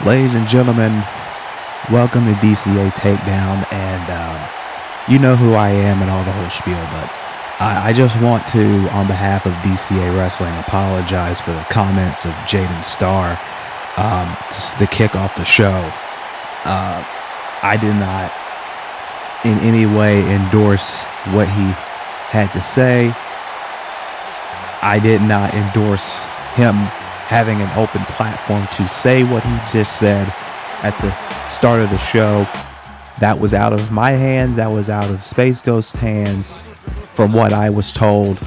Ladies and gentlemen, welcome to DCA Takedown, and you know who I am and all the whole spiel, but I just want to, on behalf of DCA Wrestling, apologize for the comments of Jaden Starr to kick off the show. I did not in any way endorse what he had to say. I did not endorse him having an open platform to say what he just said at the start of the show. That was out of my hands. That was out of Space Ghost's hands, from what I was told.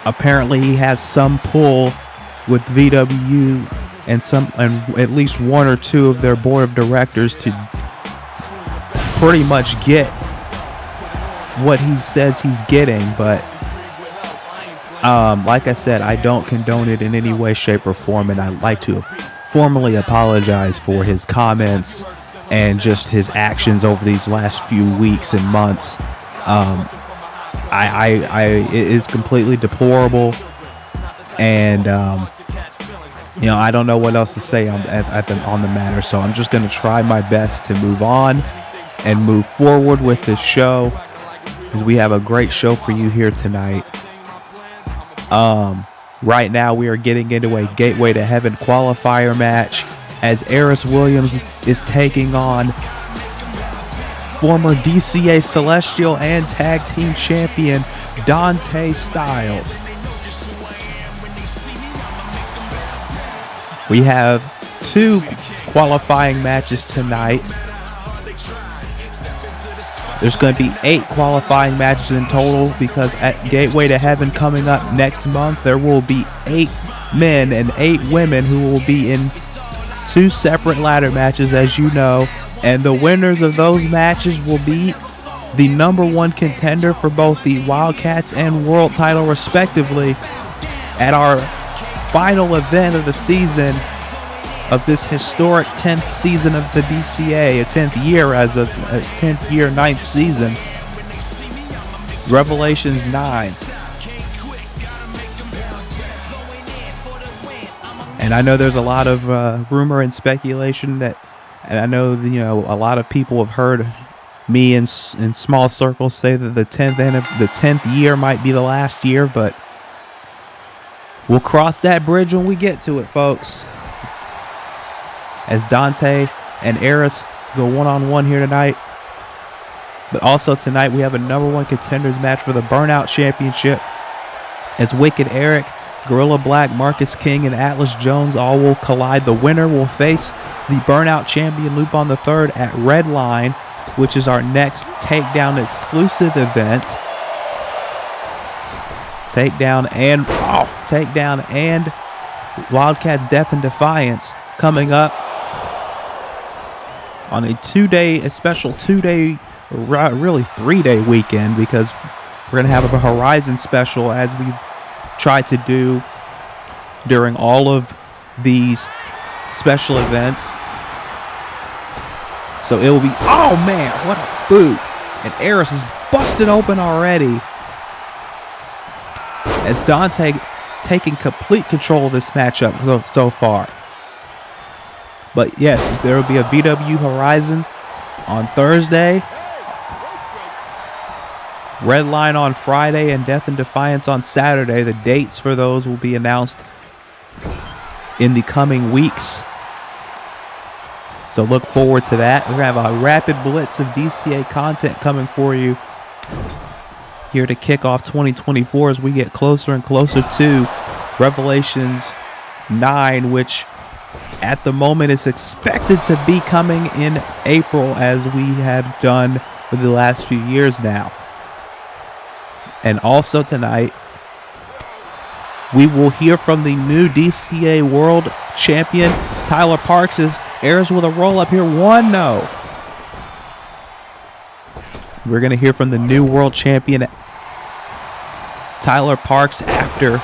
Apparently, he has some pull with VW and at least one or two of their board of directors to pretty much get what he says he's getting, but like I said, I don't condone it in any way, shape, or form, and I'd like to formally apologize for his comments and just his actions over these last few weeks and months. It is completely deplorable, and I don't know what else to say on the matter. So I'm just going to try my best to move on and move forward with this show, because we have a great show for you here tonight. Right now we are getting into a Gateway to Heaven qualifier match as Eris Williams is taking on former DCA Celestial and Tag Team Champion Dante Styles. We have two qualifying matches tonight. There's going to be 8 qualifying matches in total, because at Gateway to Heaven coming up next month, there will be 8 men and 8 women who will be in 2 separate ladder matches, as you know. And the winners of those matches will be the #1 contender for both the Wildcats and World title, respectively, at our final event of the season, of this historic 10th season of the DCA, a 10th year as of 10th year, 9th season, Revelations 9. And I know there's a lot of rumor and speculation and I know a lot of people have heard me in small circles say that the 10th year might be the last year, but we'll cross that bridge when we get to it, folks. As Dante and Eris go one-on-one here tonight. But also tonight we have a #1 contenders match for the Burnout Championship, as Wicked Eric, Gorilla Black, Marcus King, and Atlas Jones all will collide. The winner will face the Burnout Champion Lupon III at Redline, which is our next Takedown exclusive event. Takedown and Wildcats Death and Defiance coming up on a special 2-day, really 3-day weekend, because we're going to have a Horizon special, as we've tried to do during all of these special events. So it will be, oh man, what a boot. And Eris is busted open already, as Dante taking complete control of this matchup so far. But yes, there will be a VW Horizon on Thursday, Redline on Friday, and Death and Defiance on Saturday. The dates for those will be announced in the coming weeks, so look forward to that. We're going to have a rapid blitz of DCA content coming for you here to kick off 2024 as we get closer and closer to Revelations 9, which at the moment is expected to be coming in April, as we have done for the last few years now. And also tonight, we will hear from the new DCA World Champion, Tyler Parks, as Eris with a roll-up here. 1-0. We're going to hear from the new World Champion, Tyler Parks, after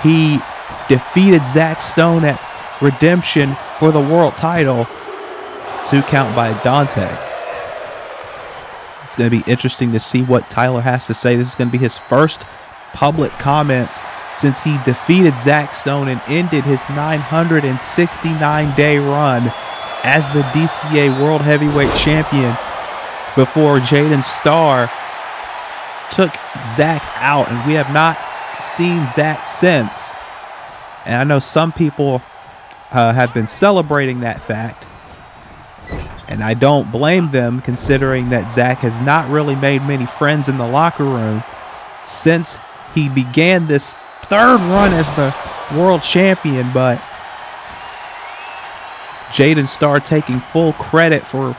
he defeated Zach Stone at Redemption for the world title. 2 count by Dante. It's going to be interesting to see what Tyler has to say. This is going to be his first public comments since he defeated Zach Stone and ended his 969-day run as the DCA World Heavyweight Champion before Jaden Starr took Zach out, and we have not seen Zach since. And I know some people have been celebrating that fact, and I don't blame them, considering that Zach has not really made many friends in the locker room since he began this third run as the world champion. But Jaden Starr taking full credit for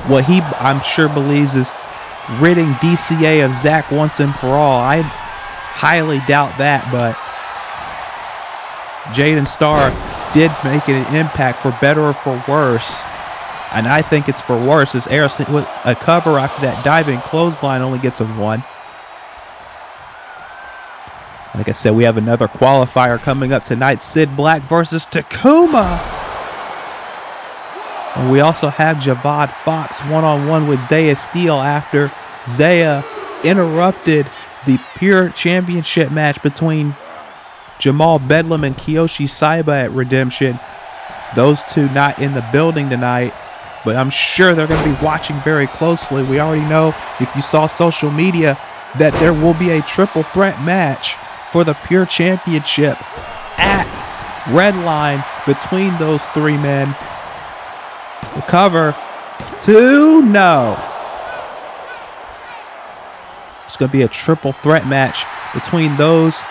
what he, I'm sure, believes is ridding DCA of Zach once and for all. I highly doubt that, but Jaden Starr did make an impact, for better or for worse. And I think it's for worse, as Eris with a cover after that diving clothesline only gets a 1. Like I said, we have another qualifier coming up tonight. Sid Black versus Takuma. And we also have Javad Fox one-on-one with Zaya Steele after Zaya interrupted the Pure Championship match between Jamal Bedlam and Kiyoshi Saiba at Redemption. Those two not in the building tonight, but I'm sure they're going to be watching very closely. We already know, if you saw social media, that there will be a triple threat match for the Pure Championship at Redline between those three men. The cover 2, no. It's going to be a triple threat match between those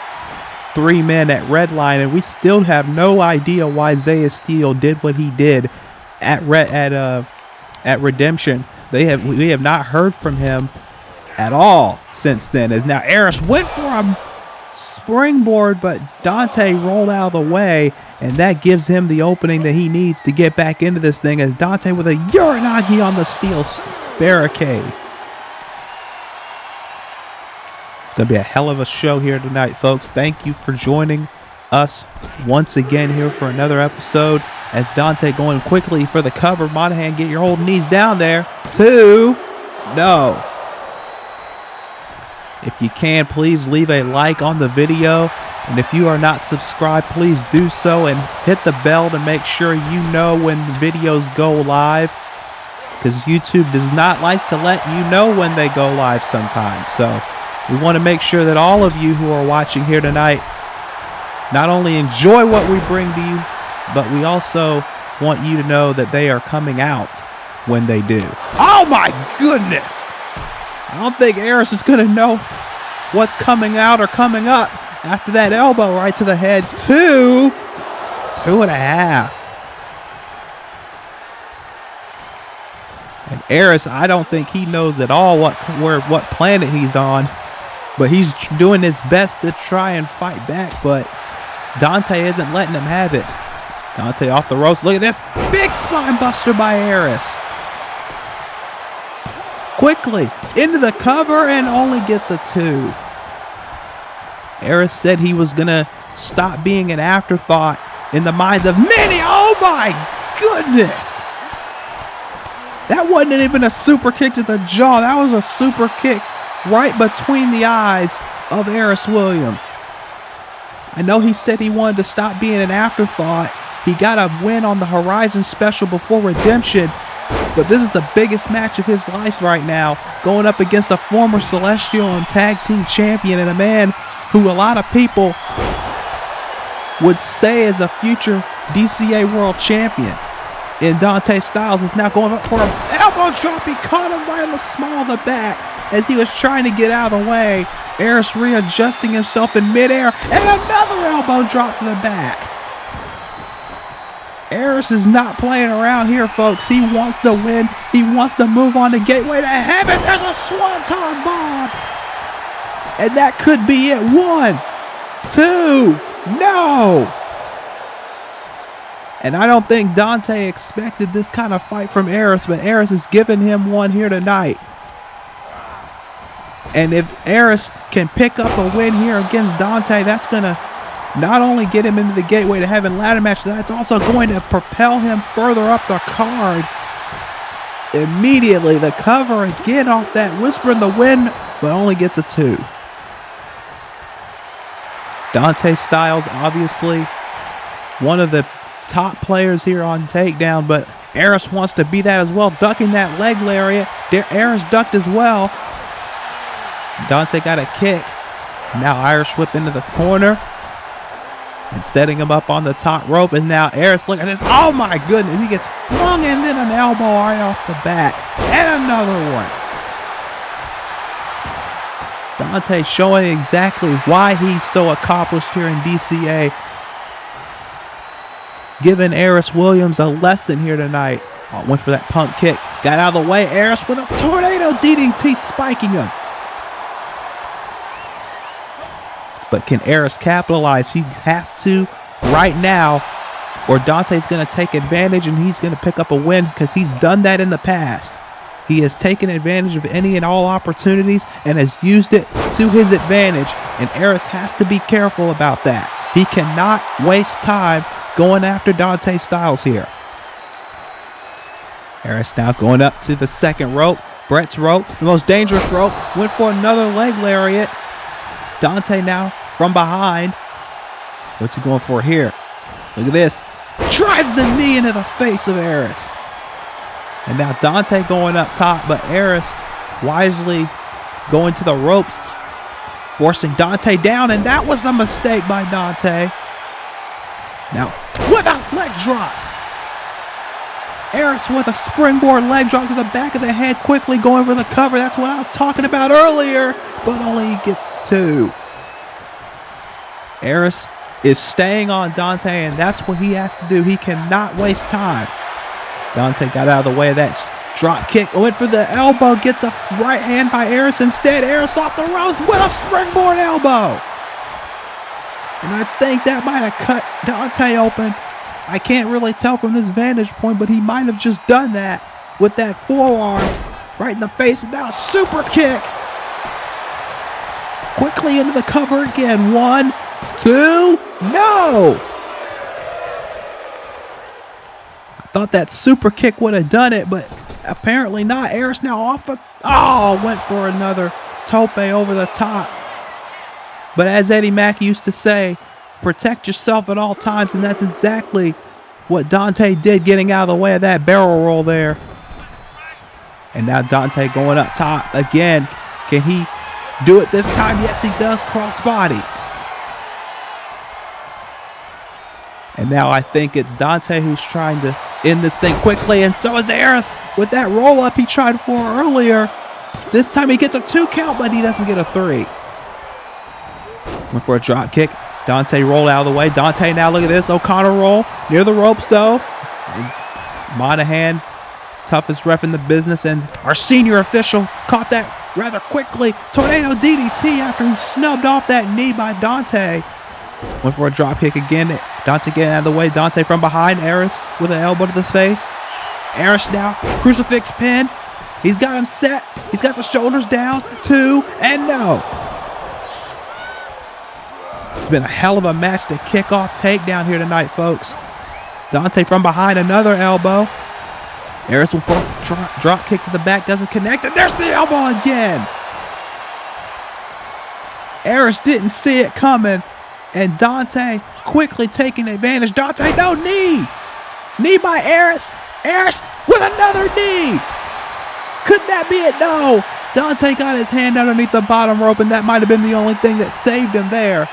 three men at Redline, and we still have no idea why Zaya Steele did what he did at Redemption. We have not heard from him at all since then. As now Eris went for a springboard, but Dante rolled out of the way, and that gives him the opening that he needs to get back into this thing, as Dante with a Uranagi on the steel barricade. Gonna be a hell of a show here tonight, folks. Thank you for joining us once again here for another episode, as Dante going quickly for the cover. Monahan, get your old knees down there. 2, no. If you can, please leave a like on the video, and if you are not subscribed, please do so and hit the bell to make sure you know when the videos go live, because YouTube does not like to let you know when they go live sometimes. So we want to make sure that all of you who are watching here tonight not only enjoy what we bring to you, but we also want you to know that they are coming out when they do. Oh my goodness! I don't think Eris is going to know what's coming out or coming up after that elbow right to the head. 2, 2.5. And Eris, I don't think he knows at all what planet he's on. But he's doing his best to try and fight back, but Dante isn't letting him have it. Dante off the ropes. Look at this. Big spine buster by Eris. Quickly into the cover and only gets a 2. Eris said he was going to stop being an afterthought in the minds of many. Oh my goodness. That wasn't even a super kick to the jaw. That was a super kick right between the eyes of Eris Williams. I know he said he wanted to stop being an afterthought. He got a win on the Horizon Special before Redemption, but this is the biggest match of his life right now, going up against a former Celestial and Tag Team Champion, and a man who a lot of people would say is a future DCA World Champion. In Dante Styles is now going up for an elbow drop. He caught him right in the small of the back as he was trying to get out of the way. Eris readjusting himself in midair, and another elbow drop to the back. Eris is not playing around here, folks. He wants to win. He wants to move on to Gateway to Heaven. There's a Swanton Bomb. And that could be it. 1, 2, no. And I don't think Dante expected this kind of fight from Eris, but Eris is giving him one here tonight. And if Eris can pick up a win here against Dante, that's going to not only get him into the Gateway to Heaven ladder match, that's also going to propel him further up the card. Immediately, the cover again off that Whisper in the Wind, but only gets a 2. Dante Styles, obviously one of the top players here on Takedown, but Aris wants to be that as well, ducking that leg lariat. Aris ducked as well. Dante got a kick. Now Irish whip into the corner and setting him up on the top rope. And now Aris, look at this. Oh my goodness, he gets flung and then an elbow right off the bat. And another one. Dante showing exactly why he's so accomplished here in DCA. Giving Aris Williams a lesson here tonight. Oh, went for that pump kick. Got out of the way. Aris with a tornado DDT spiking him. But can Aris capitalize? He has to right now, or Dante's going to take advantage and he's going to pick up a win because he's done that in the past. He has taken advantage of any and all opportunities and has used it to his advantage. And Aris has to be careful about that. He cannot waste time going after Dante Styles here. Aris now going up to the second rope. Brett's rope, the most dangerous rope. Went for another leg lariat. Dante now from behind. What's he going for here? Look at this. Drives the knee into the face of Aris. And now Dante going up top, but Aris wisely going to the ropes, forcing Dante down, and that was a mistake by Dante. Now, with a leg drop. Aris with a springboard leg drop to the back of the head, quickly going for the cover. That's what I was talking about earlier, but only gets two. Aris is staying on Dante, and that's what he has to do. He cannot waste time. Dante got out of the way of that drop kick. Went for the elbow. Gets a right hand by Aris instead. Aris off the ropes with a springboard elbow. And I think that might have cut Dante open. I can't really tell from this vantage point, but he might have just done that with that forearm right in the face. And now a super kick. Quickly into the cover again. 1, 2, no! Thought that super kick would have done it, but apparently not. Aris now off the... Oh, went for another tope over the top. But as Eddie Mack used to say, protect yourself at all times, and that's exactly what Dante did, getting out of the way of that barrel roll there. And now Dante going up top again. Can he do it this time? Yes, he does. Crossbody. And now I think it's Dante who's trying to end this thing quickly, and so is Aris with that roll-up he tried for earlier. This time he gets a 2 count, but he doesn't get a 3. Went for a drop kick. Dante rolled out of the way. Dante now, look at this. O'Connor roll near the ropes, though. And Monahan, toughest ref in the business, and our senior official caught that rather quickly. Tornado DDT after he snubbed off that knee by Dante. Went for a drop kick again. Dante getting out of the way. Dante from behind. Aris with an elbow to the face. Aris now. Crucifix pin. He's got him set. He's got the shoulders down. 2, and no. It's been a hell of a match to kick off Takedown here tonight, folks. Dante from behind. Another elbow. Aris will drop kicks to the back. Doesn't connect. And there's the elbow again. Aris didn't see it coming. And Dante quickly taking advantage. Dante, no, knee. Knee by Aris. Aris with another knee. Could that be it? No. Dante got his hand underneath the bottom rope, and that might have been the only thing that saved him there.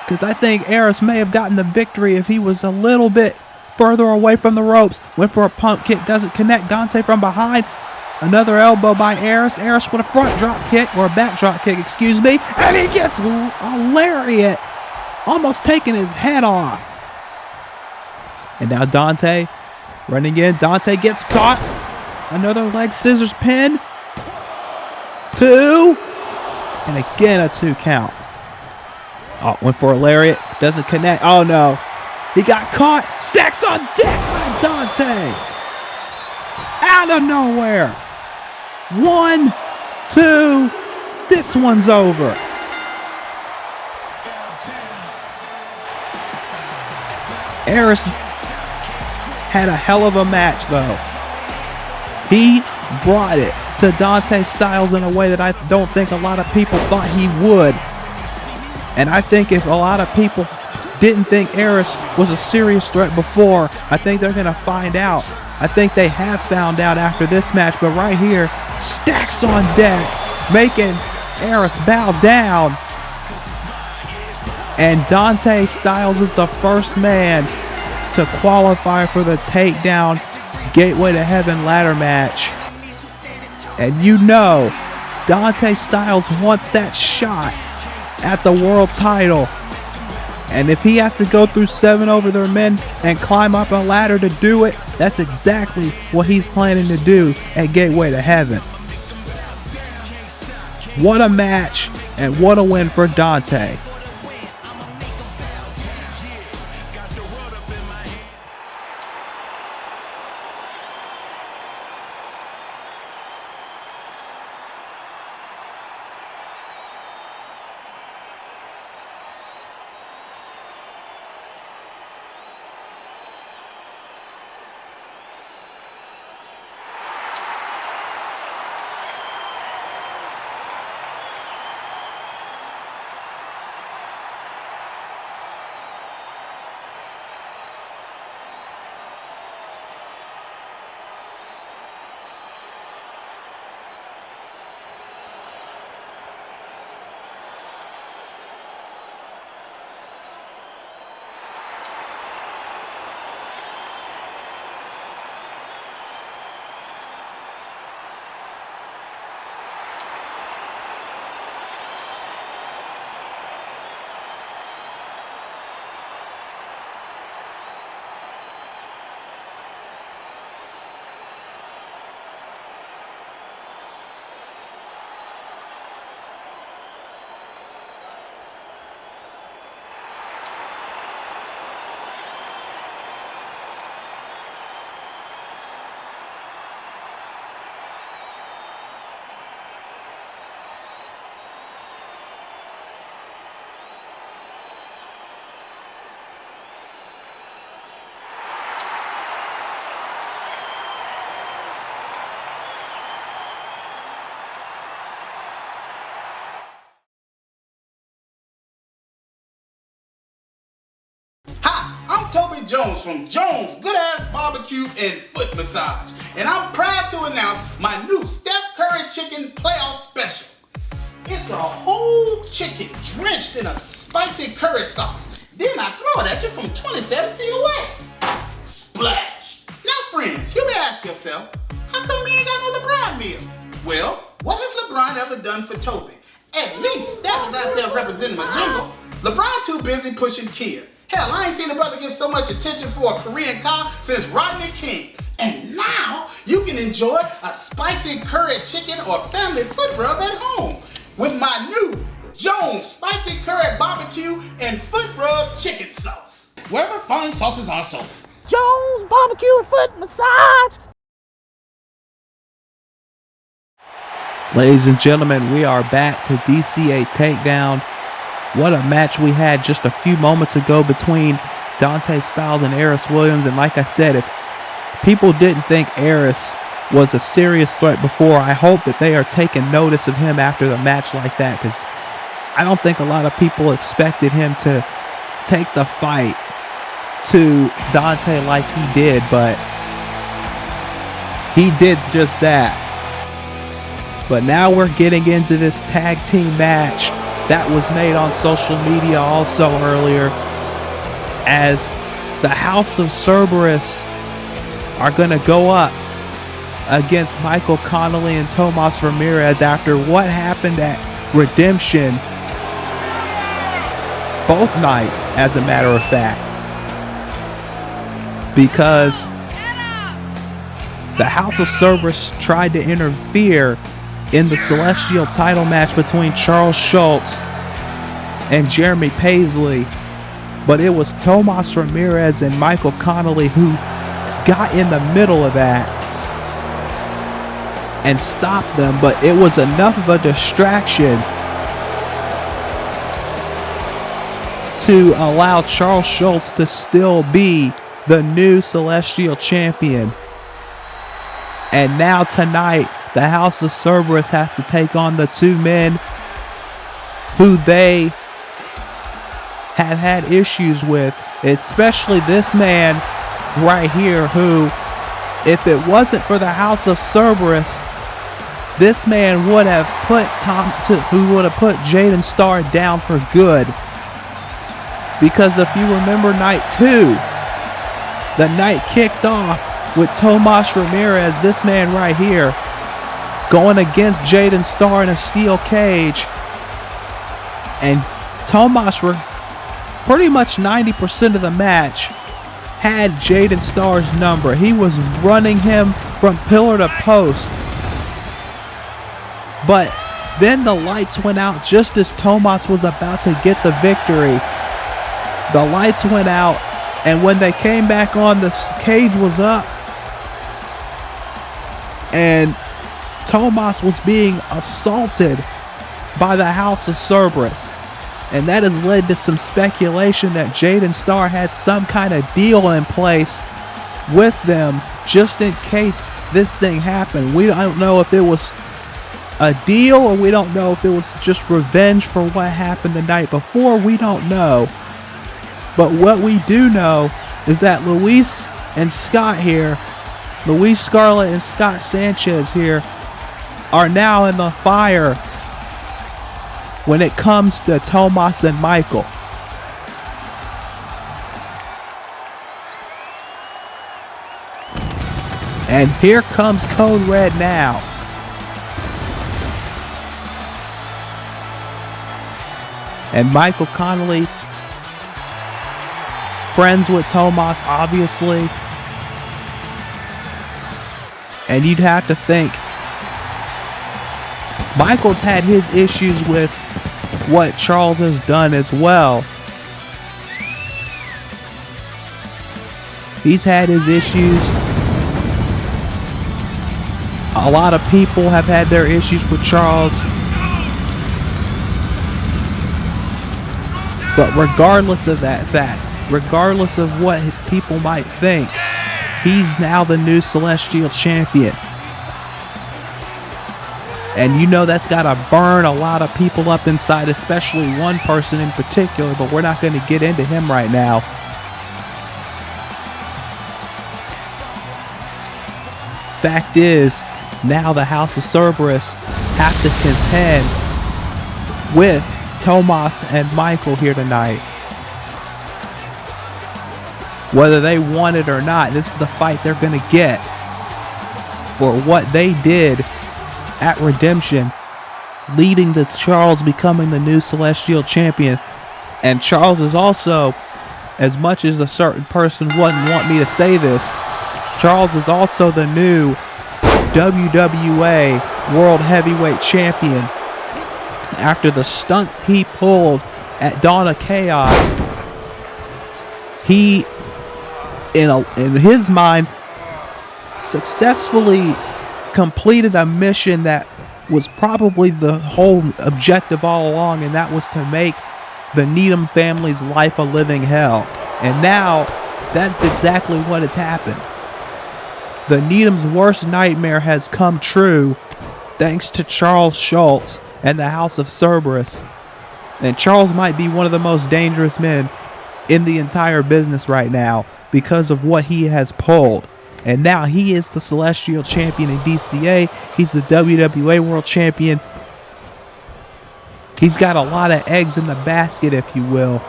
Because I think Aris may have gotten the victory if he was a little bit further away from the ropes. Went for a pump kick. Doesn't connect. Dante from behind. Another elbow by Aris. Aris with a front drop kick, or a back drop kick, excuse me. And he gets a lariat. Almost taking his head off. And now Dante running in. Dante gets caught. Another leg scissors pin. 2. And again a 2 count. Oh, went for a lariat. Doesn't connect. Oh no. He got caught. Stacks on deck by Dante. Out of nowhere. 1, 2. This one's over. Aris had a hell of a match, though. He brought it to Dante Styles in a way that I don't think a lot of people thought he would. And I think if a lot of people didn't think Eris was a serious threat before, I think they're going to find out. I think they have found out after this match, but right here, stacks on deck, making Eris bow down. And Dante Styles is the first man to qualify for the Takedown Gateway to Heaven ladder match. And you know, Dante Styles wants that shot at the world title. And if he has to go through 7 over their men and climb up a ladder to do it, that's exactly what he's planning to do at Gateway to Heaven. What a match and what a win for Dante. Jones from Jones Good Ass Barbecue and Foot Massage, and I'm proud to announce my new Steph Curry Chicken Playoff Special. It's a whole chicken drenched in a spicy curry sauce. Then I throw it at you from 27 feet away. Splash! Now friends, you may ask yourself, how come we ain't got no LeBron meal? Well, what has LeBron ever done for Toby? At least Steph is out there representing my jingle. LeBron too busy pushing Kia. Hell, I ain't seen a brother get so much attention for a Korean car since Rodney King. And now you can enjoy a spicy curry chicken or family foot rub at home with my new Jones Spicy Curry Barbecue and Foot Rub Chicken Sauce, wherever fine sauces are sold. Jones Barbecue and Foot Massage. Ladies and gentlemen, we are back to DCA Takedown. What a match we had just a few moments ago between Dante Styles and Eris Williams. And like I said, if people didn't think Eris was a serious threat before, I hope that they are taking notice of him after the match like that, because I don't think a lot of people expected him to take the fight to Dante like he did, but he did just that. But now we're getting into this tag team match that was made on social media also earlier, as the House of Cerberus are going to go up against Michael Connolly and Tomas Ramirez after what happened at Redemption both nights, as a matter of fact, because the House of Cerberus tried to interfere in the Celestial title match between Charles Schultz and Jeremy Paisley, but it was Tomas Ramirez and Michael Connolly who got in the middle of that and stopped them, but it was enough of a distraction to allow Charles Schultz to still be the new Celestial champion. And now tonight, the House of Cerberus has to take on the two men who they have had issues with, especially this man right here, who, if it wasn't for the House of Cerberus, this man would have put Jaden Starr down for good. Because if you remember night 2, the night kicked off with Tomas Ramirez, this man right here, going against Jaden Starr in a steel cage. And Tomas, pretty much 90% of the match, had Jaden Starr's number. He was running him from pillar to post. But then the lights went out just as Tomas was about to get the victory. The lights went out, and when they came back on, the cage was up. And Tomas was being assaulted by the House of Cerberus. And that has led to some speculation that Jaden Starr had some kind of deal in place with them just in case this thing happened. We don't know if it was a deal, or we don't know if it was just revenge for what happened the night before. We don't know. But what we do know is that Luis and Scott here, Luis Scarlett and Scott Sanchez here, are now in the fire when it comes to Tomas and Michael. And here comes Code Red now. And Michael Connolly, friends with Tomas, obviously. And you'd have to think Michael's had his issues with what Charles has done as well. He's had his issues. A lot of people have had their issues with Charles. But regardless of that fact, regardless of what people might think, he's now the new Celestial Champion. And you know that's got to burn a lot of people up inside, especially one person in particular, but we're not going to get into him right now. Fact is, now the House of Cerberus have to contend with Tomas and Michael here tonight. Whether they want it or not, this is the fight they're going to get for what they did at Redemption, leading to Charles becoming the new Celestial Champion. And Charles is also, as much as a certain person wouldn't want me to say this, Charles is also the new WWA World Heavyweight Champion. After the stunts he pulled at Dawn of Chaos, he, in his mind, successfully completed a mission that was probably the whole objective all along, and that was to make the Needham family's life a living hell. And now that's exactly what has happened. The Needham's worst nightmare has come true thanks to Charles Schultz and the House of Cerberus. And Charles might be one of the most dangerous men in the entire business right now because of what he has pulled. And now he is the Celestial Champion in DCA. He's the WWA World Champion. He's got a lot of eggs in the basket, if you will.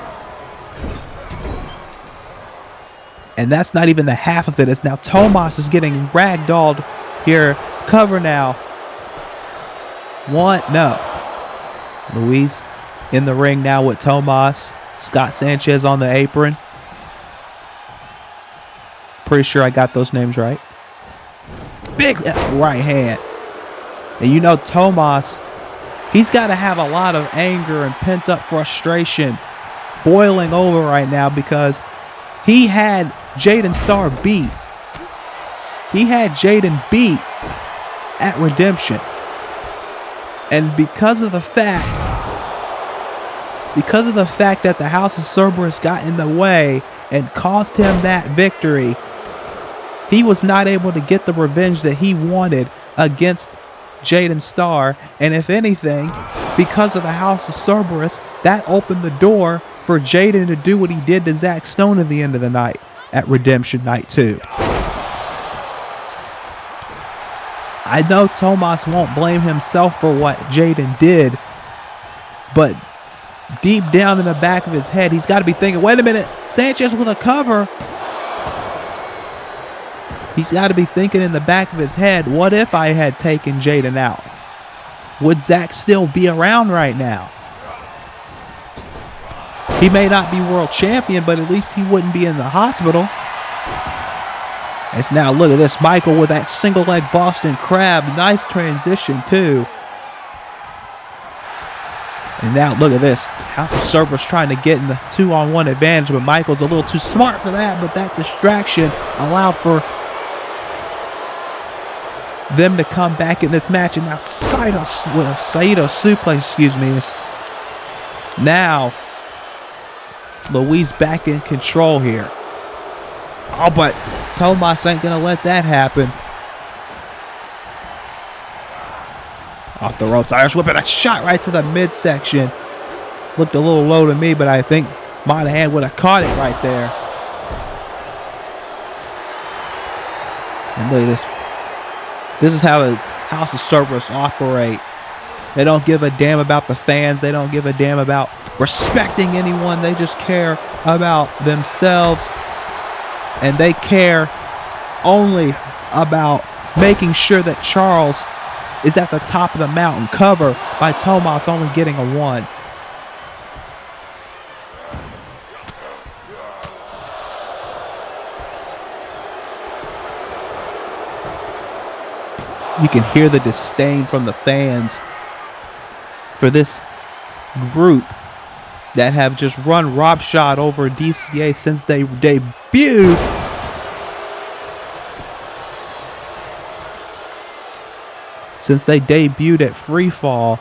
And that's not even the half of it. It's now Tomas is getting ragdolled here. Cover now. No. Luis in the ring now with Tomas. Scott Sanchez on the apron. Pretty sure I got those names right. Big right hand. And you know Tomas, he's got to have a lot of anger and pent-up frustration boiling over right now because he had Jaden Starr beat. He had Jaden beat at Redemption. And because of the fact that the House of Cerberus got in the way and cost him that victory, he was not able to get the revenge that he wanted against Jaden Starr. And if anything, because of the House of Cerberus, that opened the door for Jaden to do what he did to Zach Stone at the end of the night at Redemption Night 2. I know Tomas won't blame himself for what Jaden did, but deep down in the back of his head, he's got to be thinking, wait a minute, Sanchez with a cover. He's got to be thinking in the back of his head, what if I had taken Jaden out? Would Zach still be around right now? He may not be world champion, but at least he wouldn't be in the hospital. As now, look at this, Michael with that single leg Boston Crab. Nice transition, too. And now, look at this. House of Cerberus trying to get in the 2-on-1 advantage, but Michael's a little too smart for that. But that distraction allowed for them to come back in this match. And now Saito with a Saito suplex, excuse me. Now, Luis back in control here. Oh, but Tomas ain't going to let that happen. Off the ropes, Irish whip, and a shot right to the midsection. Looked a little low to me, but I think Monahan would have caught it right there. And look at this. This is how the House of Cerberus operate. They don't give a damn about the fans. They don't give a damn about respecting anyone. They just care about themselves. And they care only about making sure that Charles is at the top of the mountain. Cover by Tomas, only getting a 1. You can hear the disdain from the fans for this group that have just run roughshod over DCA since they debuted. Since they debuted at Freefall,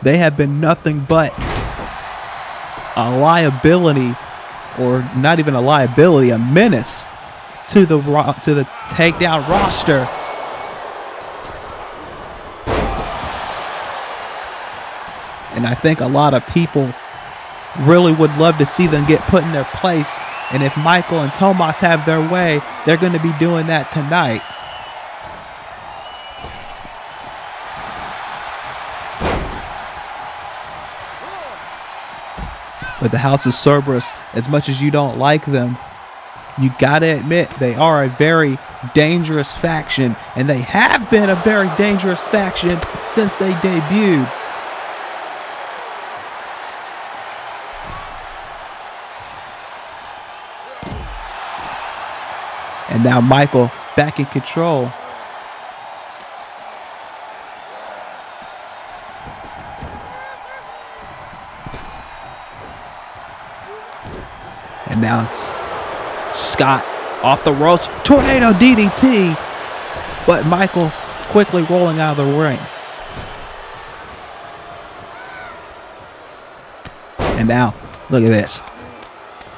they have been nothing but a liability, or not even a liability, a menace to the Takedown roster. And I think a lot of people really would love to see them get put in their place. And if Michael and Tomas have their way, they're going to be doing that tonight. But the House of Cerberus, as much as you don't like them, you got to admit they are a very dangerous faction. And they have been a very dangerous faction since they debuted. And now Michael back in control. And now it's Scott off the ropes. Tornado DDT. But Michael quickly rolling out of the ring. And now, look at this.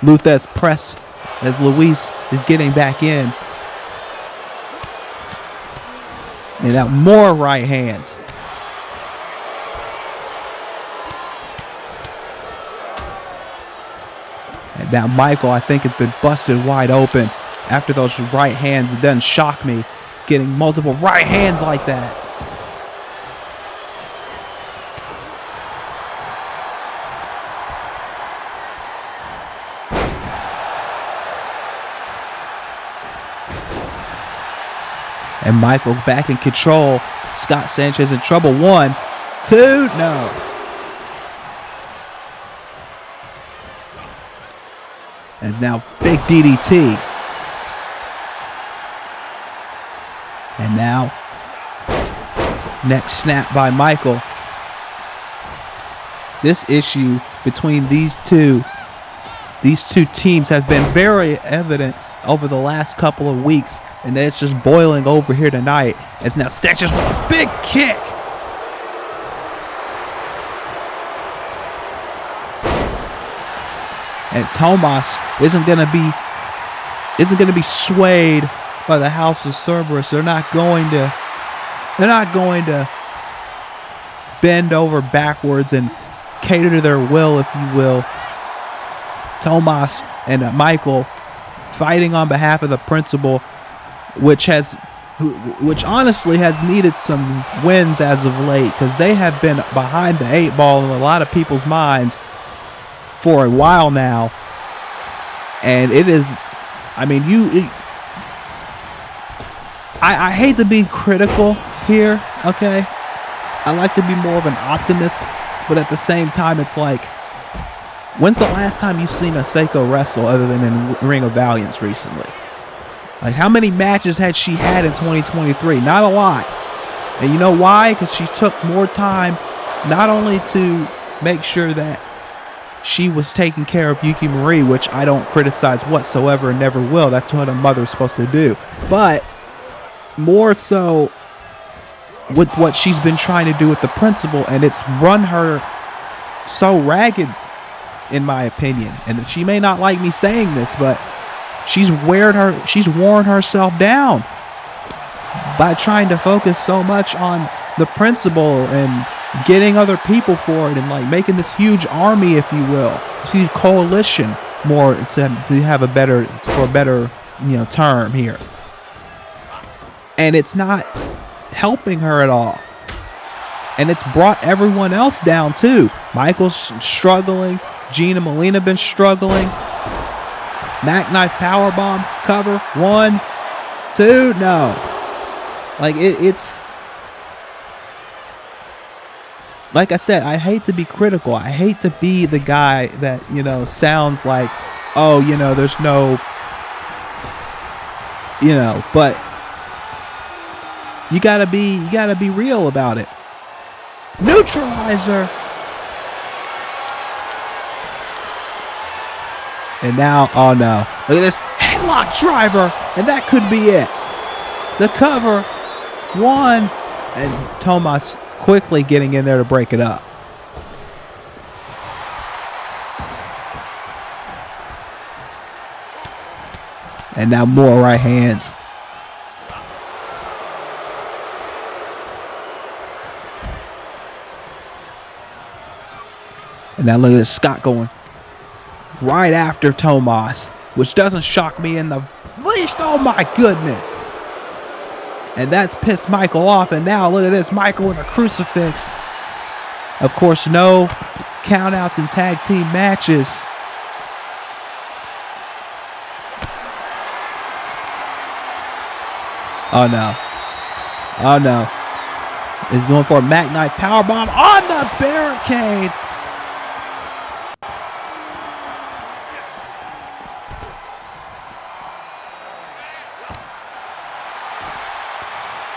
Luthez press as Luis is getting back in. And now more right hands. And now Michael, I think, has been busted wide open after those right hands. It doesn't shock me getting multiple right hands like that. And Michael back in control. Scott Sanchez in trouble. 1, 2, no. As now big DDT. And now neck snap by Michael. This issue between these two teams have been very evident over the last couple of weeks, and it's just boiling over here tonight. As now Sanchez with a big kick. And Tomas isn't gonna be swayed by the House of Cerberus. They're not going to bend over backwards and cater to their will, if you will. Tomas and Michael fighting on behalf of the principal, which honestly has needed some wins as of late, because they have been behind the 8 ball in a lot of people's minds for a while now. And it is, I mean, I hate to be critical here, okay? I like to be more of an optimist, but at the same time, it's like, when's the last time you've seen a Seiko wrestle other than in Ring of Valiance recently? Like, how many matches had she had in 2023? Not a lot. And you know why? Because she took more time not only to make sure that she was taking care of Yuki Marie, which I don't criticize whatsoever and never will. That's what a mother's supposed to do. But more so with what she's been trying to do with the principal, and it's run her so ragged, in my opinion. And she may not like me saying this, but she's worn herself down by trying to focus so much on the principal and getting other people for it, and like making this huge army, if you will, this huge coalition, more to have a better term here. And it's not helping her at all. And it's brought everyone else down too. Michael's struggling. Gina Molina been struggling. Mac Knife Powerbomb cover. 1, 2, no. Like it's like I said, I hate to be critical. I hate to be the guy that, sounds like, oh, there's no, but you gotta be real about it. Neutralizer. And now, oh no, look at this headlock driver, and that could be it. The cover, 1, and Tomas quickly getting in there to break it up. And now more right hands. And now look at this, Scott going right after Tomas, which doesn't shock me in the least. Oh my goodness. And that's pissed Michael off. And now look at this, Michael with a crucifix. Of course, no countouts in tag team matches. Oh no. Oh no. He's going for a Mac Knife powerbomb on the barricade.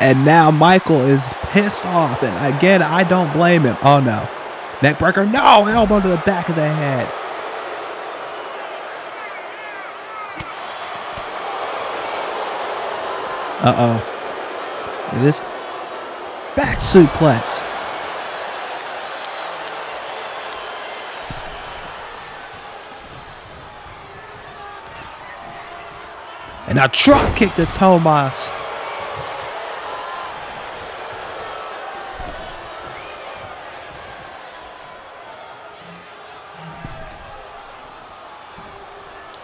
And now Michael is pissed off. And again, I don't blame him. Oh no. Neck breaker. No. Elbow to the back of the head. Uh-oh. Look at this. Back suplex. And now drop kick to Tomas.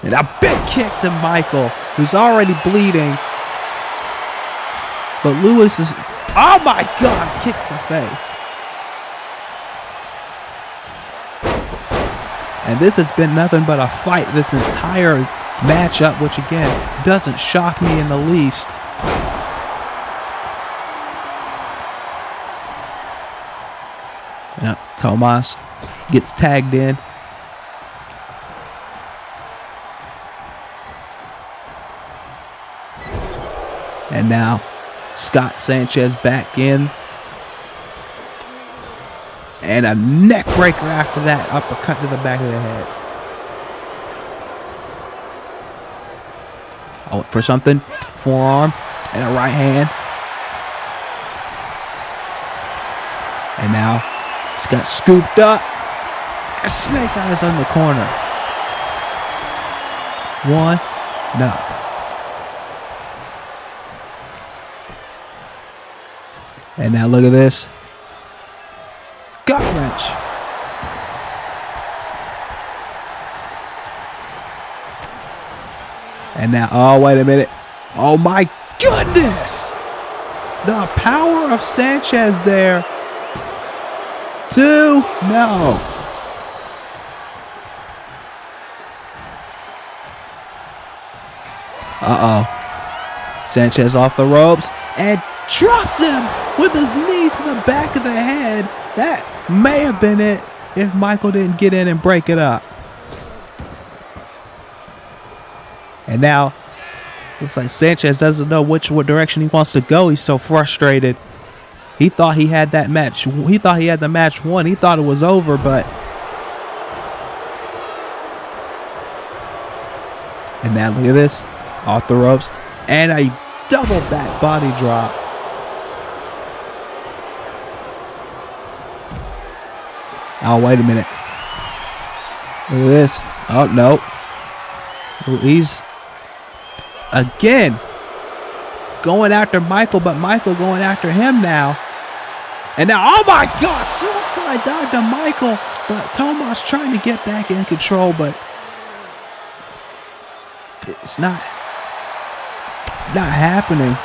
And a big kick to Michael, who's already bleeding. But Lewis is, oh my God, kick to the face. And this has been nothing but a fight this entire matchup, which again, doesn't shock me in the least. And Tomas gets tagged in. And now Scott Sanchez back in. And a neck breaker after that. Uppercut to the back of the head. I went for something. Forearm. And a right hand. And now Scott scooped up. And Snake Eyes on the corner. 1. No. And now look at this. Gut wrench. And now, oh, wait a minute. Oh, my goodness. The power of Sanchez there. 2, no. Uh-oh. Sanchez off the ropes and drops him with his knees to the back of the head. That may have been it if Michael didn't get in and break it up. And now, looks like Sanchez doesn't know what direction he wants to go. He's so frustrated. He thought he had that match. He thought he had the match won. He thought it was over, but... And now look at this. Off the ropes. And a double back body drop. Oh, wait a minute. Look at this. Oh, no. He's... Again, going after Michael, but Michael going after him now. And now, oh my God, suicide dive to Michael. But Tomas trying to get back in control, but it's not happening.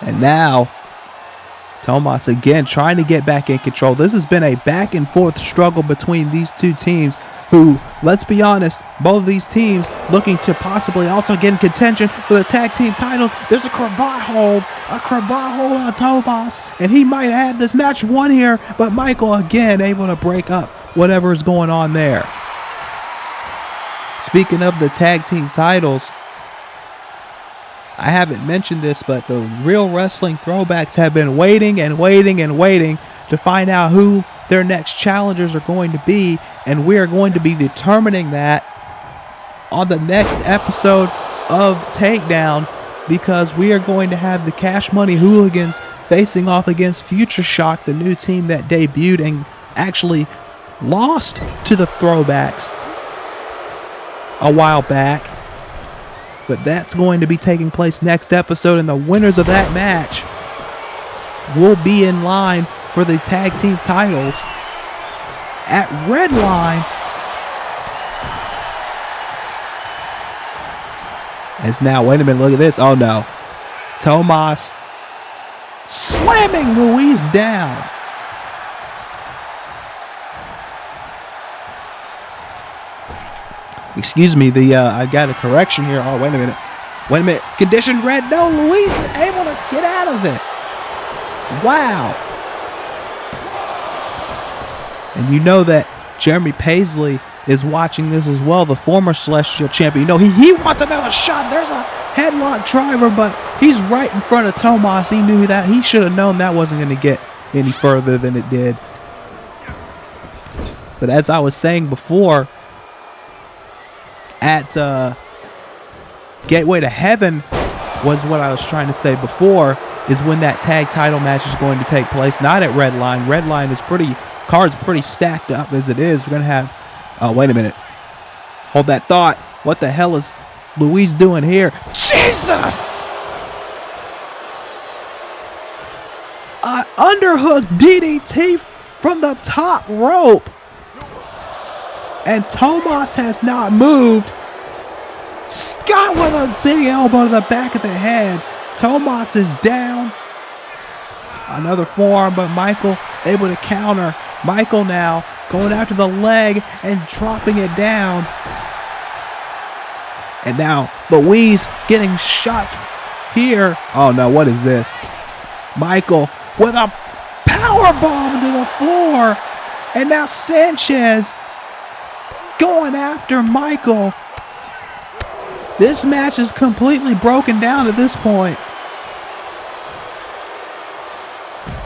And now, Tomas again trying to get back in control. This has been a back and forth struggle between these two teams who, let's be honest, both of these teams looking to possibly also get in contention for the tag team titles. There's a cravat hold on Tomas, and he might have this match won here, but Michael again able to break up whatever is going on there. Speaking of the tag team titles, I haven't mentioned this, but the Real Wrestling Throwbacks have been waiting to find out who their next challengers are going to be, and we are going to be determining that on the next episode of Takedown, because we are going to have the Cash Money Hooligans facing off against Future Shock, the new team that debuted and actually lost to the Throwbacks a while back. But that's going to be taking place next episode, and the winners of that match will be in line for the tag team titles at Redline. As now, wait a minute, look at this. Oh no. Tomas slamming Luis down. Excuse me, I got a correction here. Oh, wait a minute. Condition red. No, Luis is able to get out of it. Wow. And you know that Jeremy Paisley is watching this as well, the former Celestial Champion. You know, he wants another shot. There's a headlock driver, but he's right in front of Tomas. He knew that. He should have known that wasn't going to get any further than it did. But as I was saying before, at Gateway to Heaven was what I was trying to say before, is when that tag title match is going to take place, not at Redline. Redline is cards pretty stacked up as it is. We're going to have, oh, wait a minute. Hold that thought. What the hell is Luis doing here? Jesus! Underhook DDT from the top rope. And Tomas has not moved. Scott with a big elbow to the back of the head. Tomas is down. Another forearm, but Michael able to counter. Michael now going after the leg and dropping it down. And now Luis getting shots here. Oh no, what is this? Michael with a power bomb to the floor. And now Sanchez going after Michael. This match is completely broken down at this point.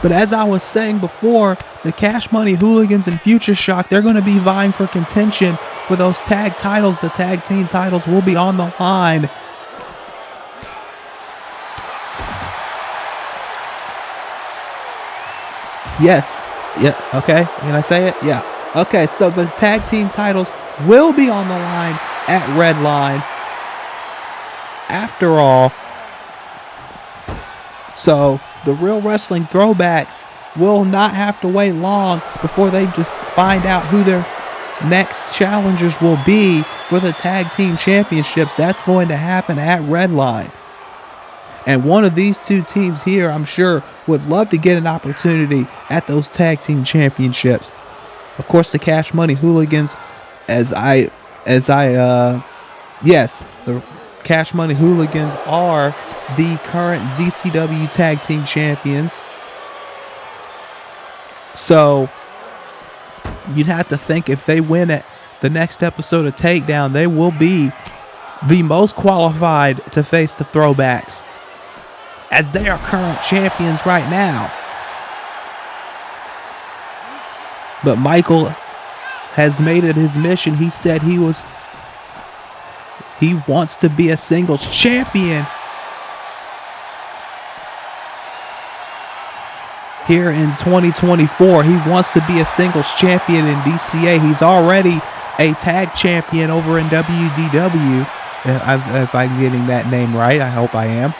But as I was saying before, the Cash Money Hooligans and Future Shock, they're going to be vying for contention for those tag titles. The tag team titles will be on the line. Yes. Yeah. Okay. Can I say it? Yeah. Okay. So the tag team titles will be on the line at Redline. After all, so the Real Wrestling Throwbacks will not have to wait long before they just find out who their next challengers will be for the tag team championships. That's going to happen at Redline. And one of these two teams here, I'm sure, would love to get an opportunity at those tag team championships. Of course, the Cash Money Hooligans, the Cash Money Hooligans are the current ZCW tag team champions. So you'd have to think if they win at the next episode of Takedown, they will be the most qualified to face the Throwbacks, as they are current champions right now. But Michael has made it his mission. He said he wants to be a singles champion here in 2024. He wants to be a singles champion in DCA. He's already a tag champion over in WDW. If I'm getting that name right, I hope I am.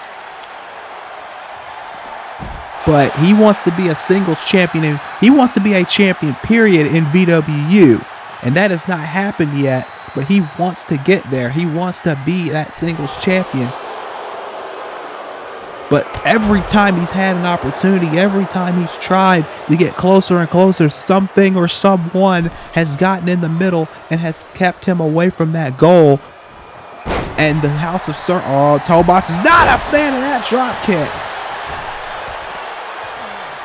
But he wants to be a singles champion, and he wants to be a champion, period, in VWU. And that has not happened yet, but he wants to get there. He wants to be that singles champion. But every time he's had an opportunity, every time he's tried to get closer and closer, something or someone has gotten in the middle and has kept him away from that goal. And the House of Tobas is not a fan of that drop kick.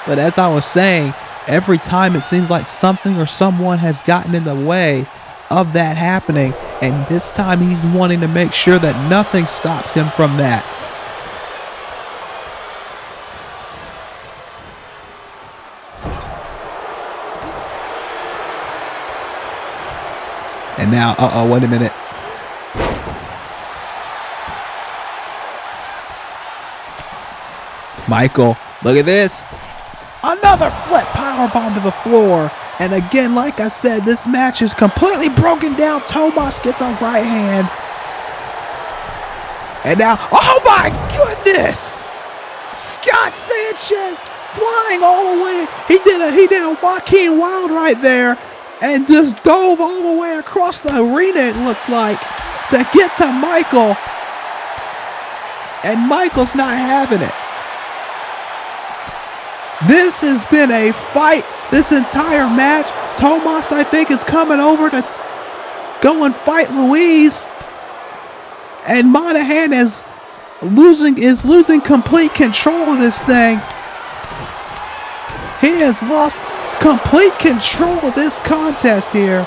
But as I was saying, every time it seems like something or someone has gotten in the way of that happening. And this time he's wanting to make sure that nothing stops him from that. And now, wait a minute. Michael, look at this. Another flip powerbomb to the floor. And again, like I said, this match is completely broken down. Tomas gets a right hand. And now, oh my goodness! Scott Sanchez flying all the way. He did a Joaquin Wilde right there and just dove all the way across the arena, it looked like, to get to Michael. And Michael's not having it. This has been a fight this entire match. Tomas, I think, is coming over to go and fight Luis. And Monahan is losing complete control of this thing. He has lost complete control of this contest here.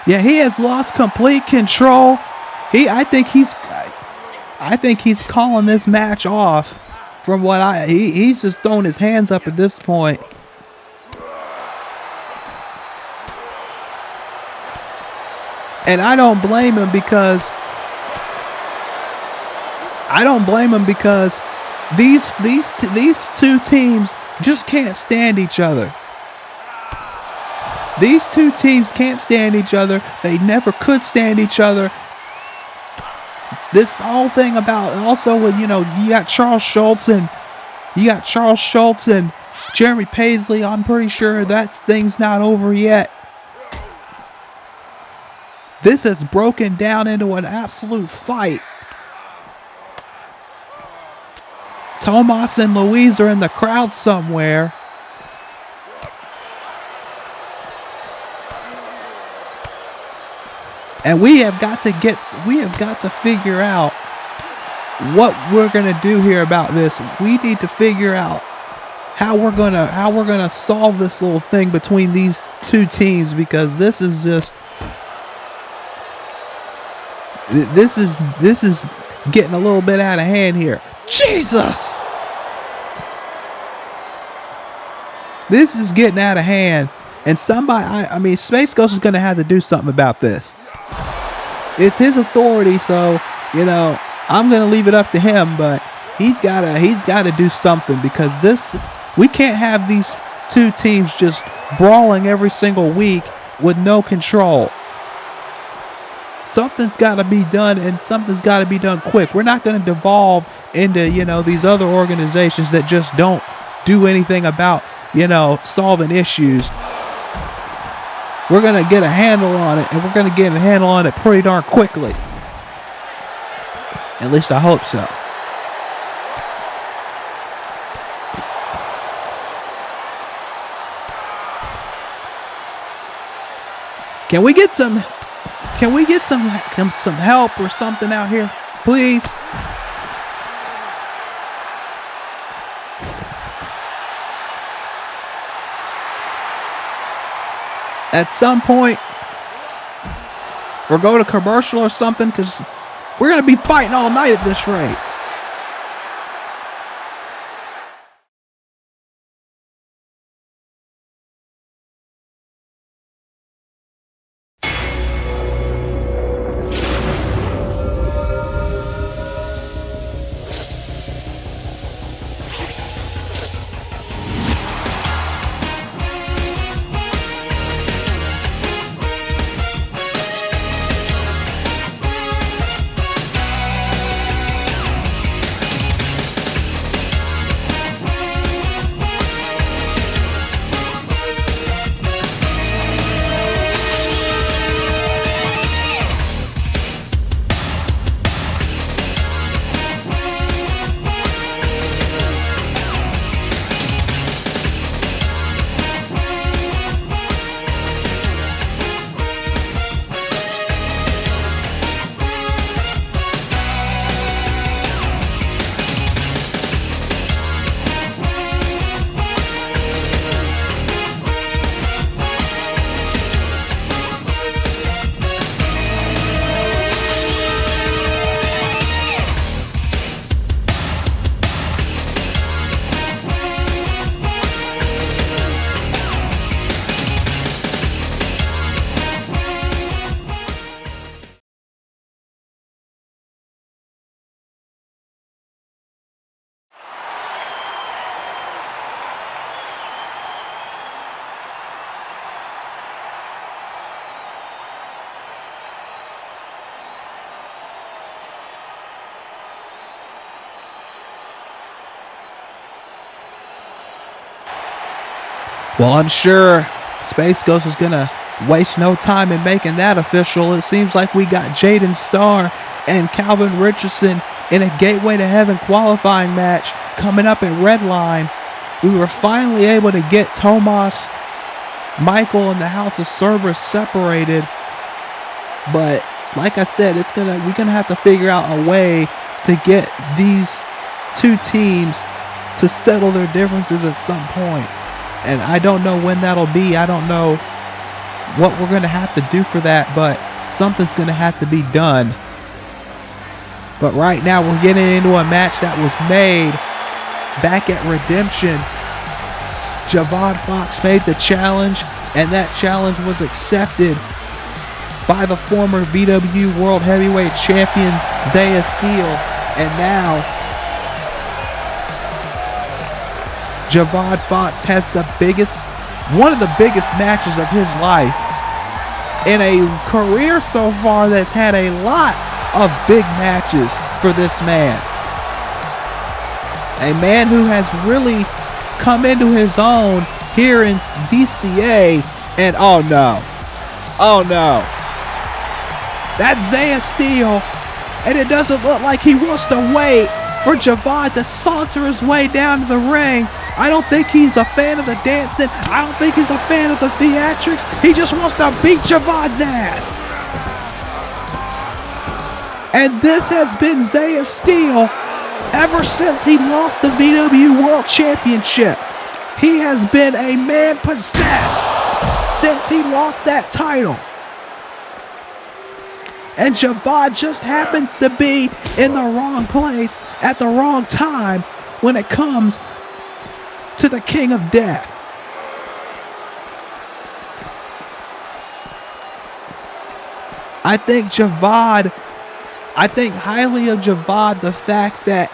Yeah, he has lost complete control. I think he's calling this match off. From what he's just throwing his hands up at this point. And I don't blame him because these two teams just can't stand each other. These two teams can't stand each other. They never could stand each other. This whole thing about also with, you got Charles Schultz and Jeremy Paisley. I'm pretty sure that thing's not over yet. This has broken down into an absolute fight. Tomas and Luis are in the crowd somewhere. And we have got to figure out what we're gonna do here about this. We need to figure out how we're gonna solve this little thing between these two teams, because this is getting a little bit out of hand here. Jesus! This is getting out of hand. And somebody, Space Ghost is gonna have to do something about this. It's his authority, so I'm gonna leave it up to him. But he's gotta do something, because we can't have these two teams just brawling every single week with no control. something's got to be done, and something's got to be done quick. We're not going to devolve into, these other organizations that just don't do anything about, solving issues. We're going to get a handle on it, and we're going to get a handle on it pretty darn quickly. At least I hope so. Can we get some help or something out here, please? At some point, or go to commercial or something, because we're going to be fighting all night at this rate. Well, I'm sure Space Ghost is going to waste no time in making that official. It seems like we got Jaden Starr and Calvin Richardson in a Gateway to Heaven qualifying match coming up at Redline. We were finally able to get Tomas, Michael, and the House of Cerberus separated. But like I said, we're gonna have to figure out a way to get these two teams to settle their differences at some point. And I don't know when that'll be. I don't know what we're going to have to do for that, but something's going to have to be done. But right now we're getting into a match that was made back at Redemption. Javad Fox made the challenge, and that challenge was accepted by the former VW World Heavyweight Champion Zaya Steele. And now Javad Fox has one of the biggest matches of his life in a career so far that's had a lot of big matches for this man. A man who has really come into his own here in DCA, and oh no, that's Zaya Steele, and it doesn't look like he wants to wait for Javad to saunter his way down to the ring. I don't think he's a fan of the dancing. I don't think he's a fan of the theatrics. He just wants to beat Javad's ass. And this has been Zaya Steele ever since he lost the VW World Championship. He has been a man possessed since he lost that title. And Javad just happens to be in the wrong place at the wrong time when it comes to the King of Death. I think highly of Javad, the fact that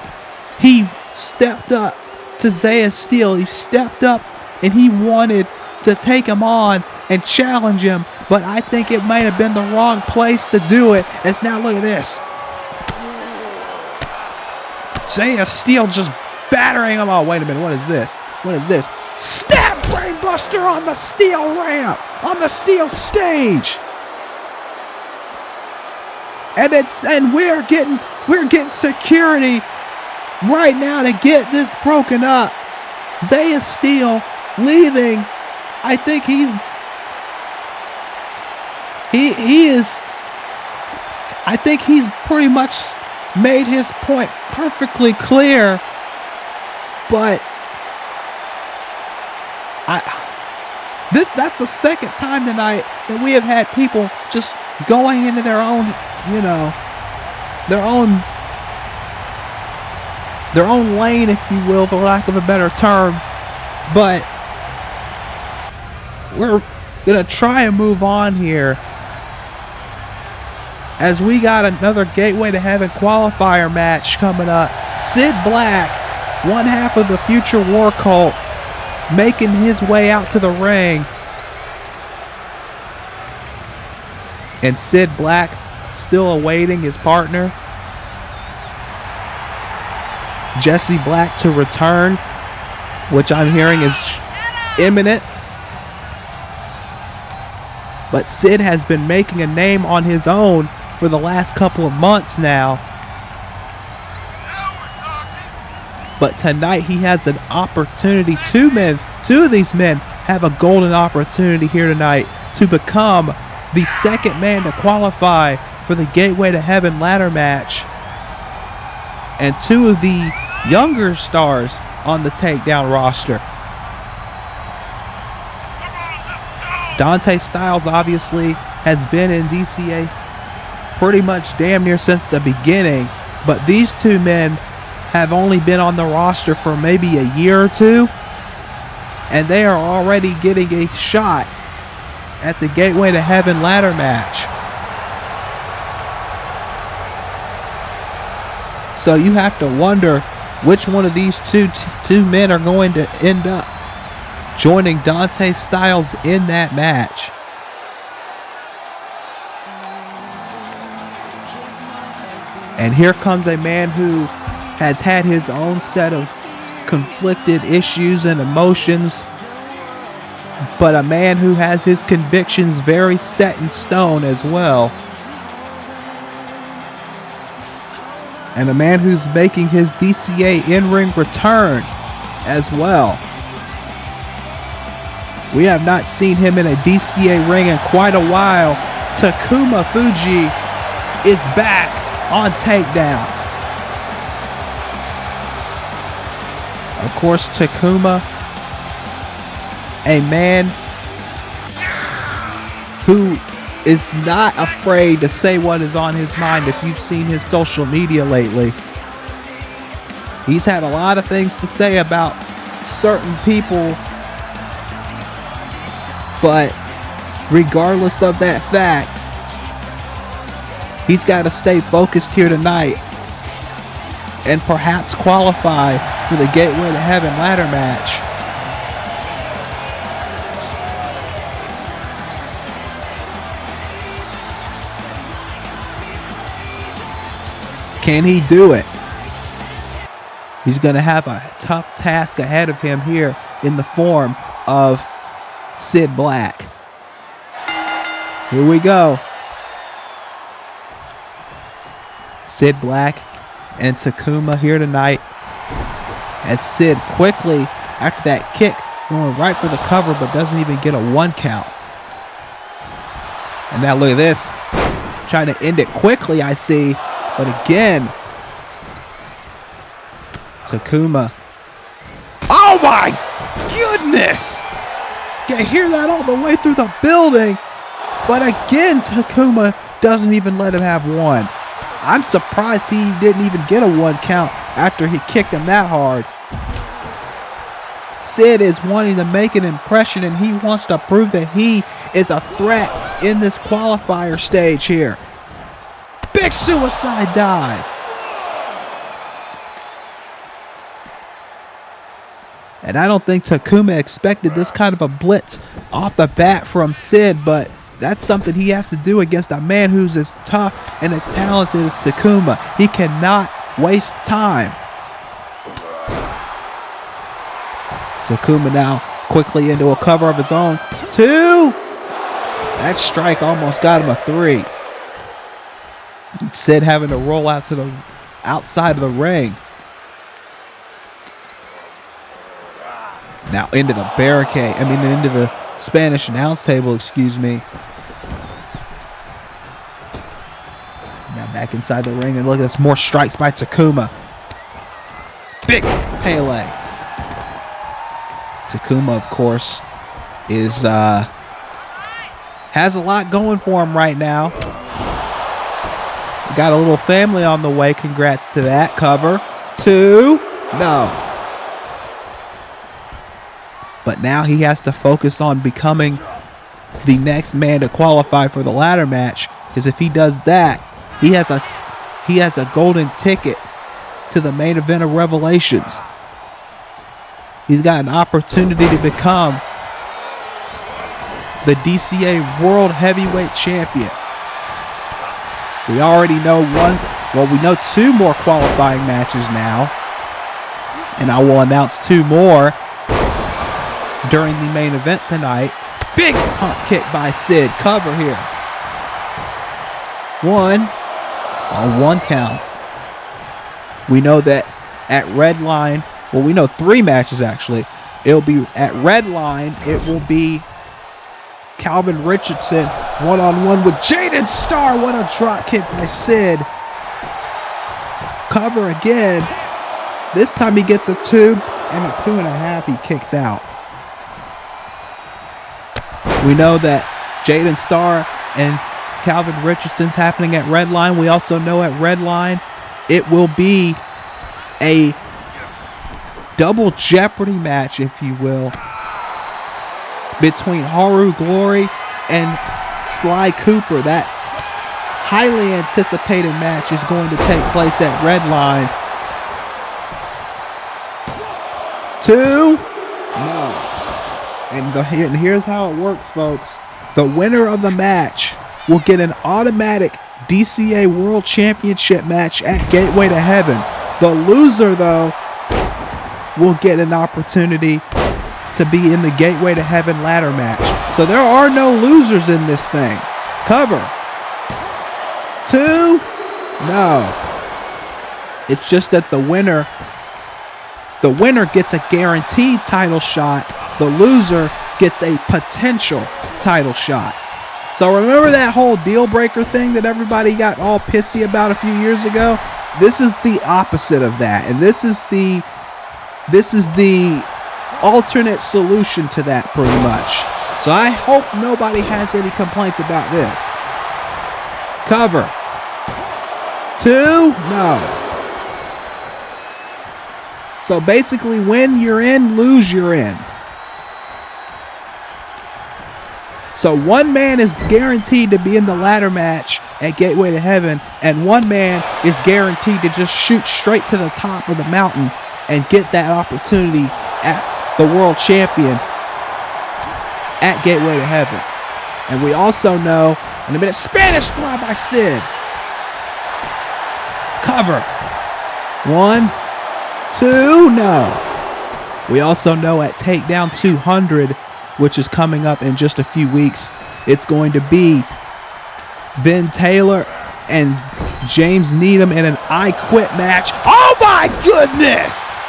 he stepped up to Zaya Steele. He stepped up and he wanted to take him on and challenge him but I think it might have been the wrong place to do it. As now, look at this. Jaden Starr just battering him. Oh, wait a minute. What is this? What is this? Snap brainbuster on the steel ramp, on the steel stage. And we're getting security right now to get this broken up. Jaden Starr leaving. I think he is. I think he's pretty much made his point perfectly clear. But that's the second time tonight that we have had people just going into their own, their own lane, if you will, for lack of a better term. But we're gonna try and move on here, as we got another Gateway to Heaven qualifier match coming up. Sid Black, one half of the Future War Cult, making his way out to the ring. And Sid Black still awaiting his partner, Jesse Black, to return, which I'm hearing is imminent. But Sid has been making a name on his own for the last couple of months now. But tonight he has an opportunity. Two of these men have a golden opportunity here tonight to become the second man to qualify for the Gateway to Heaven ladder match. And two of the younger stars on the Takedown roster. Dante Styles obviously has been in DCA pretty much damn near since the beginning, but these two men have only been on the roster for maybe a year or two, and they are already getting a shot at the Gateway to Heaven ladder match. So you have to wonder which one of these two men are going to end up joining Dante Styles in that match. And here comes a man who has had his own set of conflicted issues and emotions, but a man who has his convictions very set in stone as well. And a man who's making his DCA in-ring return as well. We have not seen him in a DCA ring in quite a while. Takuma Fuji is back on Takedown. Of course, Takuma, a man who is not afraid to say what is on his mind. If you've seen his social media lately, he's had a lot of things to say about certain people. But regardless of that fact, he's got to stay focused here tonight and perhaps qualify for the Gateway to Heaven ladder match. Can he do it? He's going to have a tough task ahead of him here in the form of Sid Black. Here we go. Sid Black and Takuma here tonight, as Sid quickly, after that kick, going right for the cover, but doesn't even get a 1 count. And now look at this, trying to end it quickly, I see, but again, Takuma. Oh my goodness! Can hear that all the way through the building. But again, Takuma doesn't even let him have one. I'm surprised he didn't even get a 1 count after he kicked him that hard. Sid is wanting to make an impression, and he wants to prove that he is a threat in this qualifier stage here. Big suicide dive. And I don't think Takuma expected this kind of a blitz off the bat from Sid, but That's something he has to do against a man who's as tough and as talented as Takuma. He cannot waste time. Takuma now quickly into a cover of his own. 2. That strike almost got him a 3. Sid having to roll out to the outside of the ring. Now into the barricade. Into the Spanish announce table, excuse me. Now back inside the ring, and look, there's more strikes by Takuma. Big Pele. Takuma, of course, is has a lot going for him right now. Got a little family on the way. Congrats to that. Cover. 2. No. But now he has to focus on becoming the next man to qualify for the ladder match. Because if he does that, he has a golden ticket to the main event of Revelations. He's got an opportunity to become the DCA World Heavyweight Champion. We already know we know 2 more qualifying matches now. And I will announce 2 more during the main event tonight. Big pump kick by Sid. Cover here. 1 on 1 count. We know that at Redline, we know 3 matches actually. It'll be at Redline, it will be Calvin Richardson one-on-one with Jaden Starr. What a drop kick by Sid. Cover again. This time he gets a 2 and a 2.5. He kicks out. We know that Jaden Starr and Calvin Richardson's happening at Redline. We also know at Redline it will be a double jeopardy match, if you will, between Haru Glory and Sly Cooper. That highly anticipated match is going to take place at Redline. 2. No. And here's how it works, folks. The winner of the match will get an automatic DCA World Championship match at Gateway to Heaven. The loser, though, will get an opportunity to be in the Gateway to Heaven ladder match. So there are no losers in this thing. Cover. 2. No. It's just that the winner gets a guaranteed title shot. The loser gets a potential title shot. So remember that whole deal breaker thing that everybody got all pissy about a few years ago? This is the opposite of that. And this is the alternate solution to that, pretty much. So I hope nobody has any complaints about this. Cover. 2. No. So basically, win, you're in. Lose, you're in. So 1 man is guaranteed to be in the ladder match at Gateway to Heaven, and 1 man is guaranteed to just shoot straight to the top of the mountain and get that opportunity at the World Champion at Gateway to Heaven. And we also know, in a minute, Spanish fly by Sid. Cover. 1, 2, no. We also know at Takedown 200, which is coming up in just a few weeks, it's going to be Vin Taylor and James Needham in an I Quit match. Oh my goodness!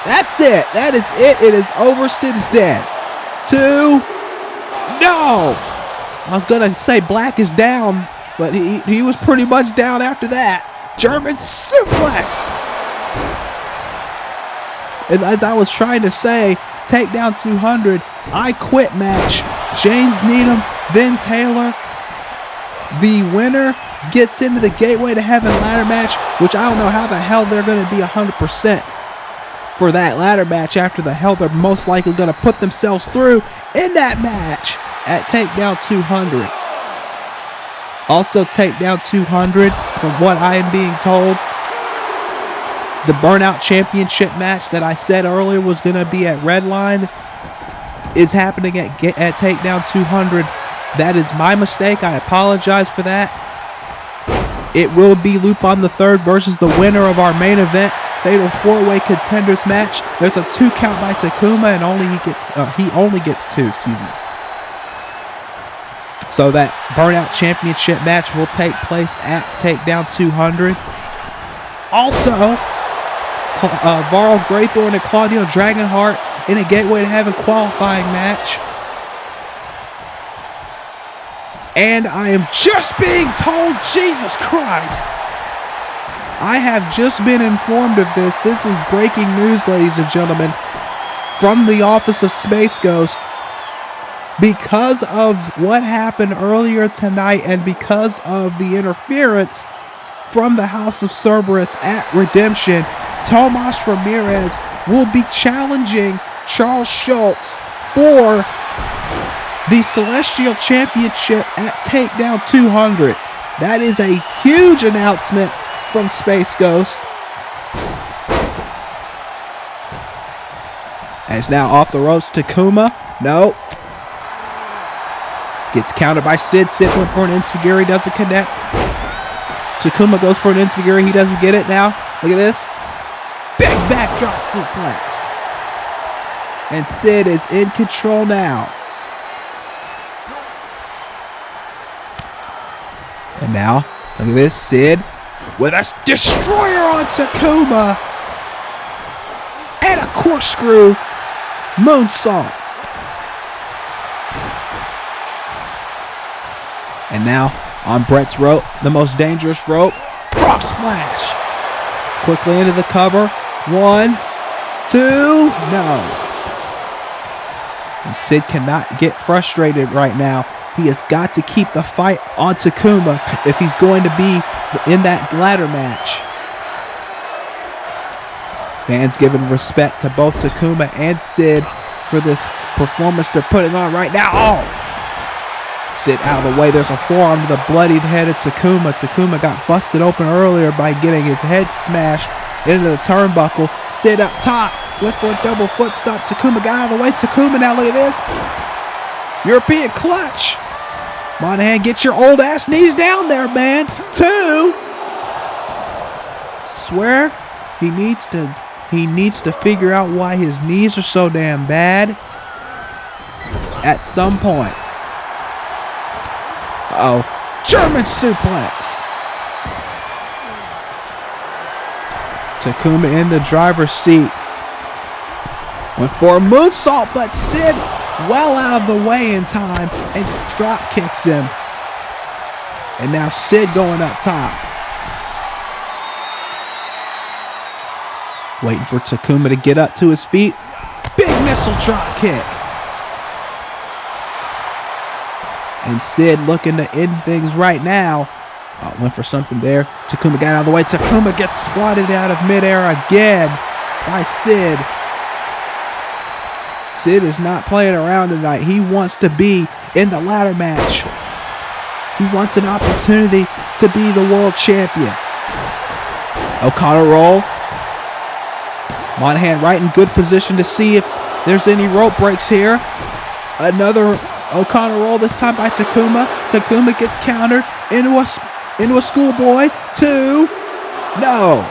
That's it. That is it. It is over. Sid is dead. 2. No! I was going to say Black is down, but he was pretty much down after that. German suplex! And as I was trying to say, Takedown 200, I Quit match. James Needham, Vin Taylor. The winner gets into the Gateway to Heaven ladder match, which I don't know how the hell they're going to be 100% for that ladder match after the hell they're most likely going to put themselves through in that match at Takedown 200. Also, Takedown 200, from what I am being told, the Burnout Championship match that I said earlier was going to be at Redline is happening at Takedown 200 That is my mistake. I apologize for that. It will be Lupin the Third versus the winner of our main event fatal 4-way contenders match. There's a 2 count by Takuma, and he only gets 2. Excuse me. So that Burnout Championship match will take place at Takedown 200. Also, Varl Graythorne and Claudio Dragonheart in a Gateway to Heaven qualifying match. And I am just being told, Jesus Christ, I have just been informed of this. This is breaking news, ladies and gentlemen, from the office of Space Ghost. Because of what happened earlier tonight and because of the interference from the House of Cerberus at Redemption, Tomas Ramirez will be challenging Charles Schultz for the Celestial Championship at Takedown 200. That is a huge announcement from Space Ghost. As now off the ropes, Takuma. No. Gets countered by Sid. Sid went for an enziguri, doesn't connect. Takuma goes for an enziguri, he doesn't get it now. Look at this. Big backdrop suplex. And Sid is in control now. And now, look at this. Sid with a destroyer on Takuma. And a corkscrew moonsault. And now, on Brett's rope, the most dangerous rope, frog splash. Quickly into the cover. 1, 2, no. And Sid cannot get frustrated right now. He has got to keep the fight on Takuma if he's going to be in that ladder match. Fans giving respect to both Takuma and Sid for this performance they're putting on right now. Oh! Sid out of the way. There's a forearm to the bloodied head of Takuma. Takuma got busted open earlier by getting his head smashed into the turnbuckle. Sid up top. Went for a double foot stop. Takuma got out of the way. Takuma now, look at this. European clutch. Monahan, get your old ass knees down there, man. 2. Swear he needs to figure out why his knees are so damn bad at some point. Uh-oh. German suplex. Takuma in the driver's seat. Went for a moonsault, but Sid well out of the way in time and drop kicks him. And now Sid going up top. Waiting for Takuma to get up to his feet. Big missile drop kick. And Sid looking to end things right now. Went for something there. Takuma got out of the way. Takuma gets swatted out of midair again by Sid. Sid is not playing around tonight. He wants to be in the ladder match. He wants an opportunity to be the world champion. O'Connor roll. Monahan right in good position to see if there's any rope breaks here. Another O'Connor roll, this time by Takuma. Takuma gets countered into a schoolboy. 2. No.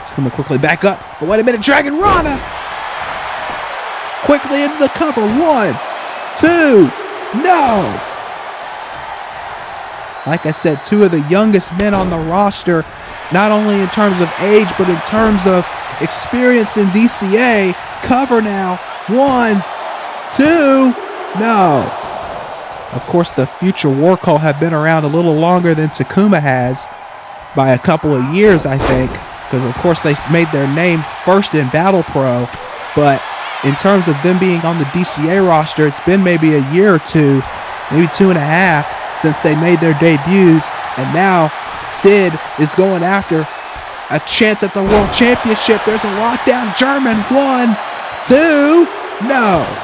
Takuma quickly back up. But wait a minute, Dragon Rana. Quickly into the cover. 1, 2. No. Like I said, 2 of the youngest men on the roster, not only in terms of age, but in terms of experience in DCA. Cover now. 1, 2. No. Of course, the future War Call have been around a little longer than Takuma has, by a couple of years, I think, because of course they made their name first in Battle Pro. But in terms of them being on the DCA roster, it's been maybe a year or 2, maybe 2.5 since they made their debuts. And now Sid is going after a chance at the World Championship. There's a lockdown German. 1, 2. No.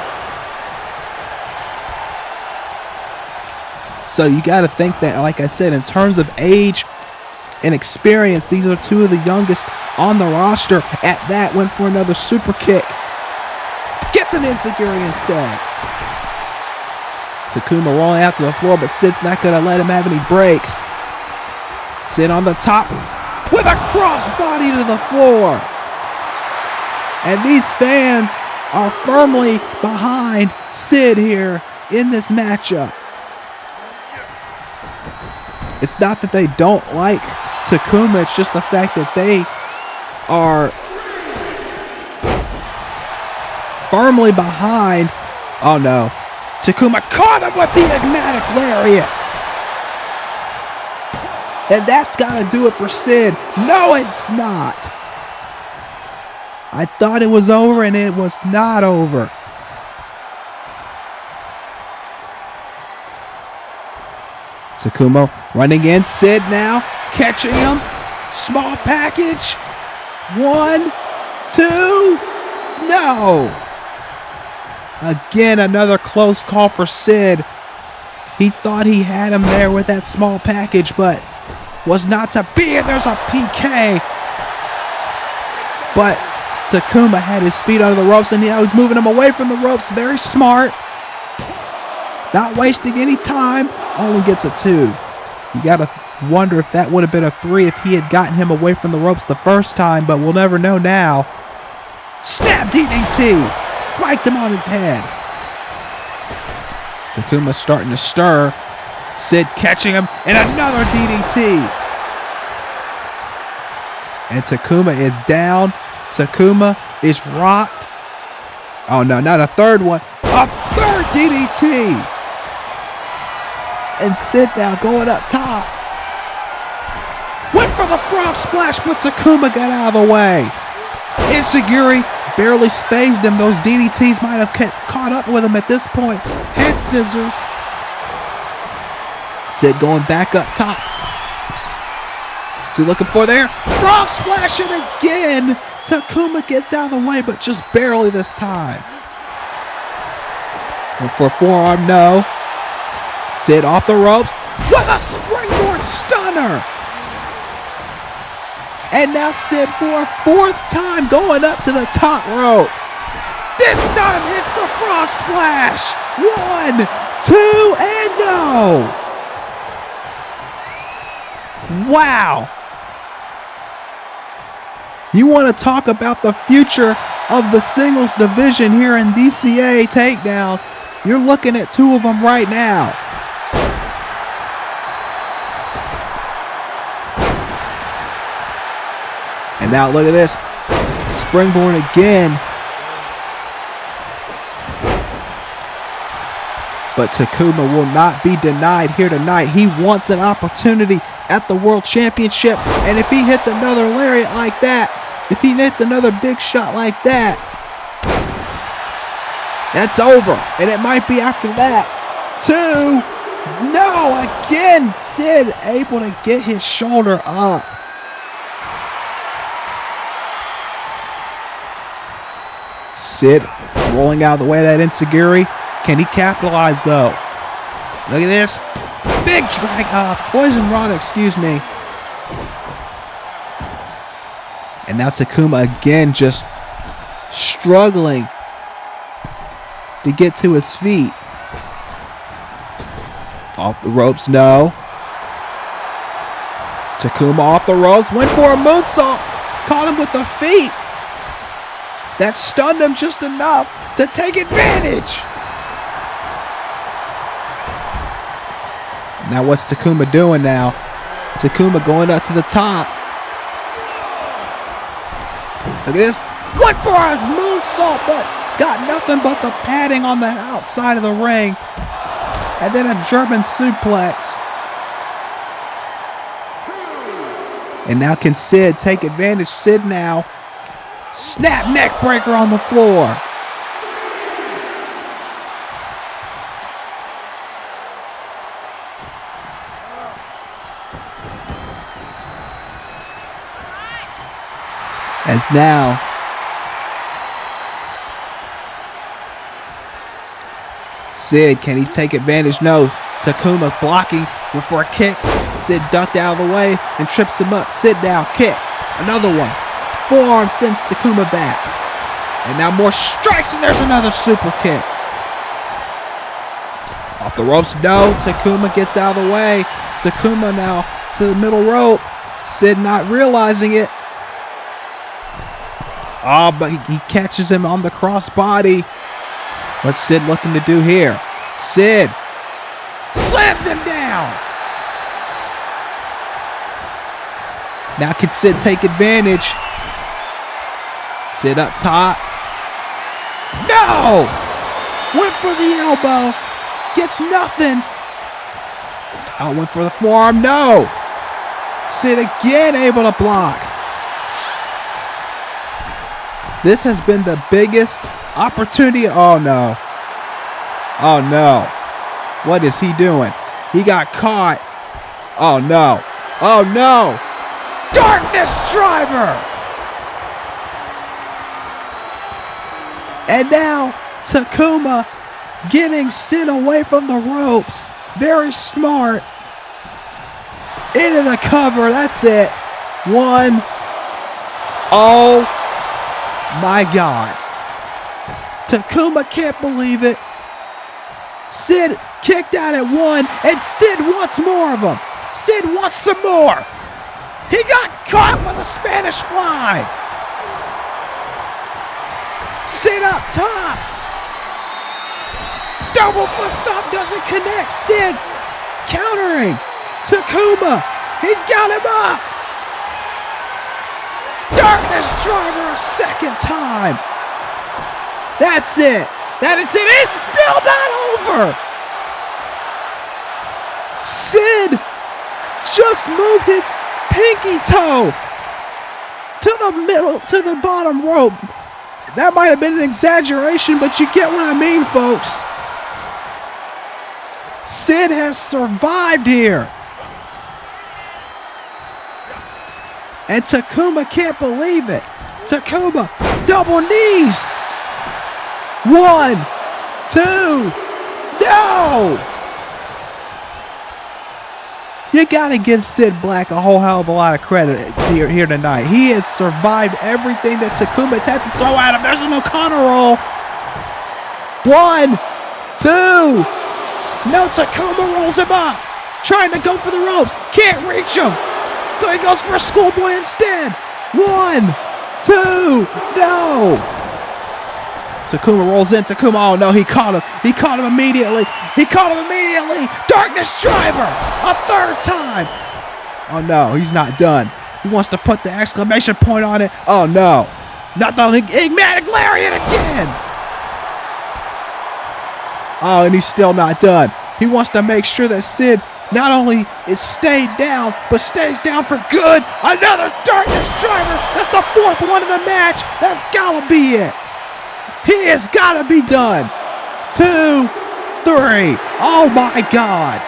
So you got to think that, like I said, in terms of age and experience, these are 2 of the youngest on the roster. At that, went for another super kick. Gets an enziguri instead. Takuma rolling out to the floor, but Sid's not going to let him have any breaks. Sid on the top with a crossbody to the floor. And these fans are firmly behind Sid here in this matchup. It's not that they don't like Takuma, it's just the fact that they are firmly behind. Oh no. Takuma caught him with the enigmatic lariat. And that's got to do it for Sid. No, it's not. I thought it was over, and it was not over. Takuma running in. Sid now catching him. Small package. 1, 2. No. Again, another close call for Sid. He thought he had him there with that small package, but was not to be. And there's a PK. But Takuma had his feet under the ropes, and he was moving him away from the ropes. Very smart. Not wasting any time. Only gets a 2. You got to wonder if that would have been a 3 if he had gotten him away from the ropes the first time, but we'll never know now. Snap DDT. Spiked him on his head. Takuma starting to stir. Sid catching him, and another DDT. And Takuma is down. Takuma is rocked. Oh no, not a third one. A third DDT. And Sid now going up top. Went for the frog splash, but Takuma got out of the way. Enziguri barely phased him. Those DDTs might have caught up with him at this point. Head scissors. Sid going back up top. What's he looking for there? Frog splash, and again. Takuma gets out of the way, but just barely this time. And for forearm, no. Sid off the ropes with a springboard stunner. And now Sid for a 4th time going up to the top rope. This time hits the frog splash. 1, 2, and no. Wow. You want to talk about the future of the singles division here in DCA Takedown. You're looking at 2 of them right now. And now look at this. Springboard again. But Takuma will not be denied here tonight. He wants an opportunity at the World Championship. And if he hits another lariat like that, if he hits another big shot like that, that's over. And it might be after that. 2. No, again, Sid able to get his shoulder up. Sid rolling out of the way of that enziguri. Can he capitalize though? Look at this. Big drag. Poison rod, excuse me. And now Takuma again just struggling to get to his feet. Off the ropes, no. Takuma off the ropes. Went for a moonsault. Caught him with the feet. That stunned him just enough to take advantage. Now what's Takuma doing now? Takuma going up to the top. Look at this. Went for a moonsault, but got nothing but the padding on the outside of the ring. And then a German suplex. And now can Sid take advantage? Sid now. Snap neck breaker on the floor. As now Sid, can he take advantage? No. Takuma blocking, went for a kick. Sid ducked out of the way and trips him up. Sid down, kick. Another one. Forearm sends Takuma back. And now more strikes, and there's another super kick. Off the ropes, no. Takuma gets out of the way. Takuma now to the middle rope. Sid not realizing it. Oh, but he catches him on the crossbody. What's Sid looking to do here? Sid slams him down. Now can Sid take advantage? Sid up top. No! Went for the elbow. Gets nothing. Oh, went for the forearm. No! Sid again able to block. This has been the biggest opportunity. Oh, no. Oh, no. What is he doing? He got caught. Oh, no. Oh, no. Darkness Driver. And now Takuma getting Sid away from the ropes. Very smart. Into the cover. That's it. One. Oh. My God. Takuma can't believe it. Sid kicked out at one, and Sid wants more of them. Sid wants some more. He got caught with a Spanish fly. Sid up top. Double foot stomp doesn't connect. Sid countering. Takuma. He's got him up. Darkness Driver a second time. That's it. That is it. It's still not over. Sid just moved his pinky toe to the bottom rope. That might have been an exaggeration, but you get what I mean, folks. Sid has survived here. And Takuma can't believe it. Takuma, double knees. 1, 2, no! You gotta give Sid Black a whole hell of a lot of credit here tonight. He has survived everything that Takuma's had to throw at him. There's an O'Connor roll. 1, 2. No, Takuma rolls him up. Trying to go for the ropes. Can't reach him. So he goes for a schoolboy instead. 1, 2, no. Takuma rolls in. Takuma, oh no, he caught him. He caught him immediately. Darkness Driver, a third time. Oh no, he's not done. He wants to put the exclamation point on it. Oh no, not the enigmatic lariat again. Oh, and he's still not done. He wants to make sure that Sid not only is stayed down, but stays down for good. Another Darkness Driver. That's the fourth one of the match. That's gotta be it. He has gotta be done. 2, 3. Oh my God.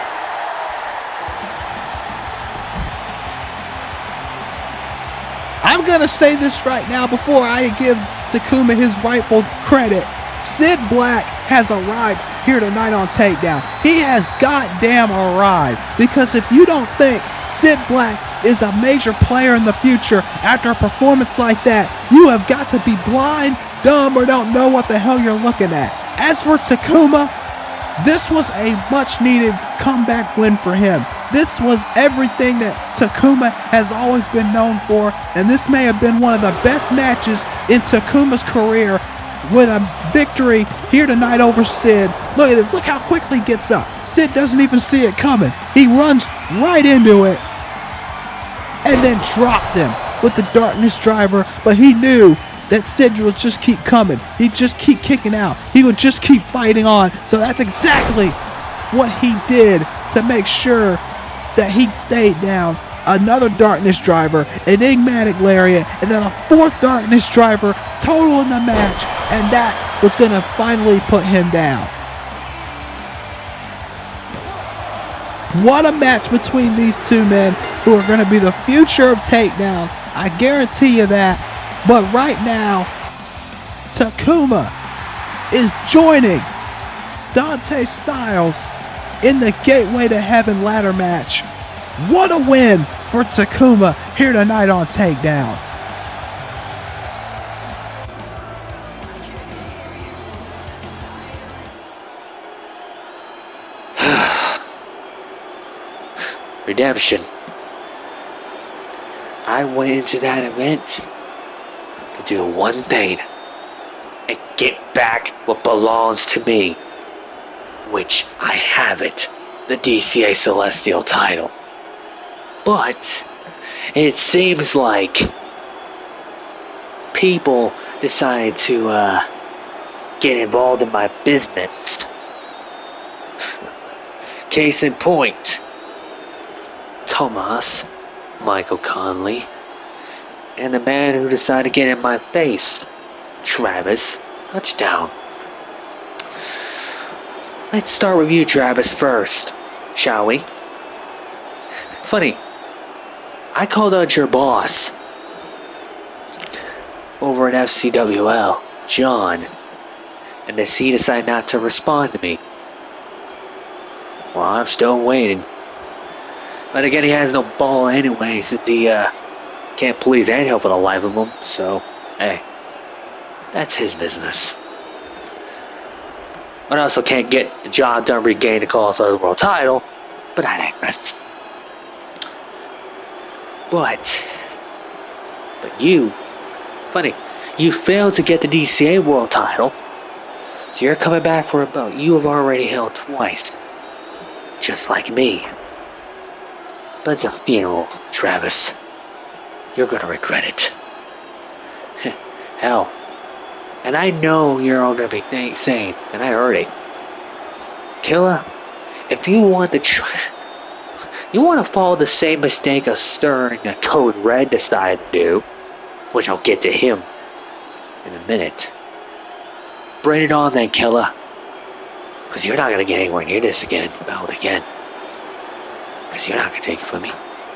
I'm gonna say this right now before I give Takuma his rightful credit. Sid Black has arrived here tonight on Takedown. He has goddamn arrived. Because if you don't think Sid Black is a major player in the future after a performance like that, you have got to be blind, dumb, or don't know what the hell you're looking at. As for Takuma, this was a much needed comeback win for him. This was everything that Takuma has always been known for, and this may have been one of the best matches in Takuma's career, with a victory here tonight over Sid. Look at this. Look how quickly he gets up. Sid doesn't even see it coming. He runs right into it and then dropped him with the Darkness Driver, but he knew that Sid would just keep coming. He'd just keep kicking out. He would just keep fighting on. So that's exactly what he did to make sure that he stayed down. Another Darkness Driver, enigmatic lariat, and then a fourth Darkness Driver total in the match, and that was going to finally put him down. What a match between these two men who are going to be the future of Takedown. I guarantee you that. But right now, Takuma is joining Dante Styles in the Gateway to Heaven ladder match. What a win for Takuma here tonight on Takedown. redemption. I went into that event to do one thing and get back what belongs to me, which I have it, the DCA Celestial title. But it seems like people decide to get involved in my business. Case in point, Tomas, Michael Conley, and the man who decided to get in my face, Travis Touchdown. Let's start with you, Travis, first, shall we? Funny, I called out your boss over at FCWL, John, and he decided not to respond to me. Well, I'm still waiting. But again, he has no ball anyway, since he can't please Angel for the life of him. So, hey, that's his business. But I also can't get the job done, regain the Colossal World title, but I digress. But you, funny, you failed to get the DCA World title, so you're coming back for a belt you have already held twice, just like me. But it's a funeral, Travis. You're gonna regret it. Hell. And I know you're all gonna be saying, and I heard it, Killa, if you want to follow the same mistake of Stern and Code Red decided to do, which I'll get to him in a minute. Bring it on then, Killa. Because you're not gonna get anywhere near this again, belt again. Because you're not gonna take it from me.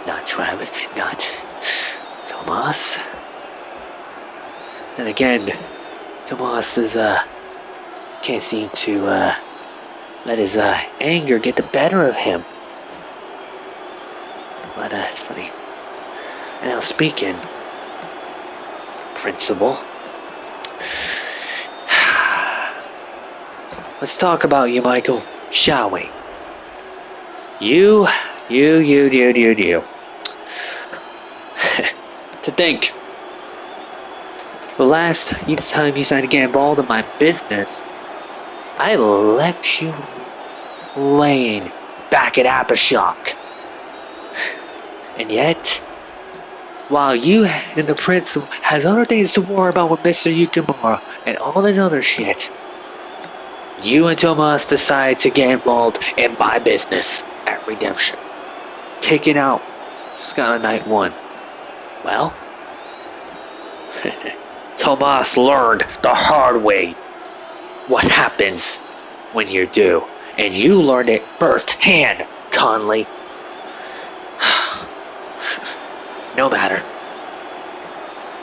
Not Travis, not Tomas. And again, Tomas can't seem to let his anger get the better of him. But it's funny. And now speaking, principal, let's talk about you, Michael, shall we? You. To think, the last time you decided to get involved in my business, I left you laying back at Apashock. And yet, while you and the prince has other things to worry about with Mr. Yukimura and all this other shit, you and Tomas decide to get involved in my business at Redemption, taking out Scott Knight 1. Well, Tomas learned the hard way what happens when you're due, and you learned it firsthand, Conley. No matter,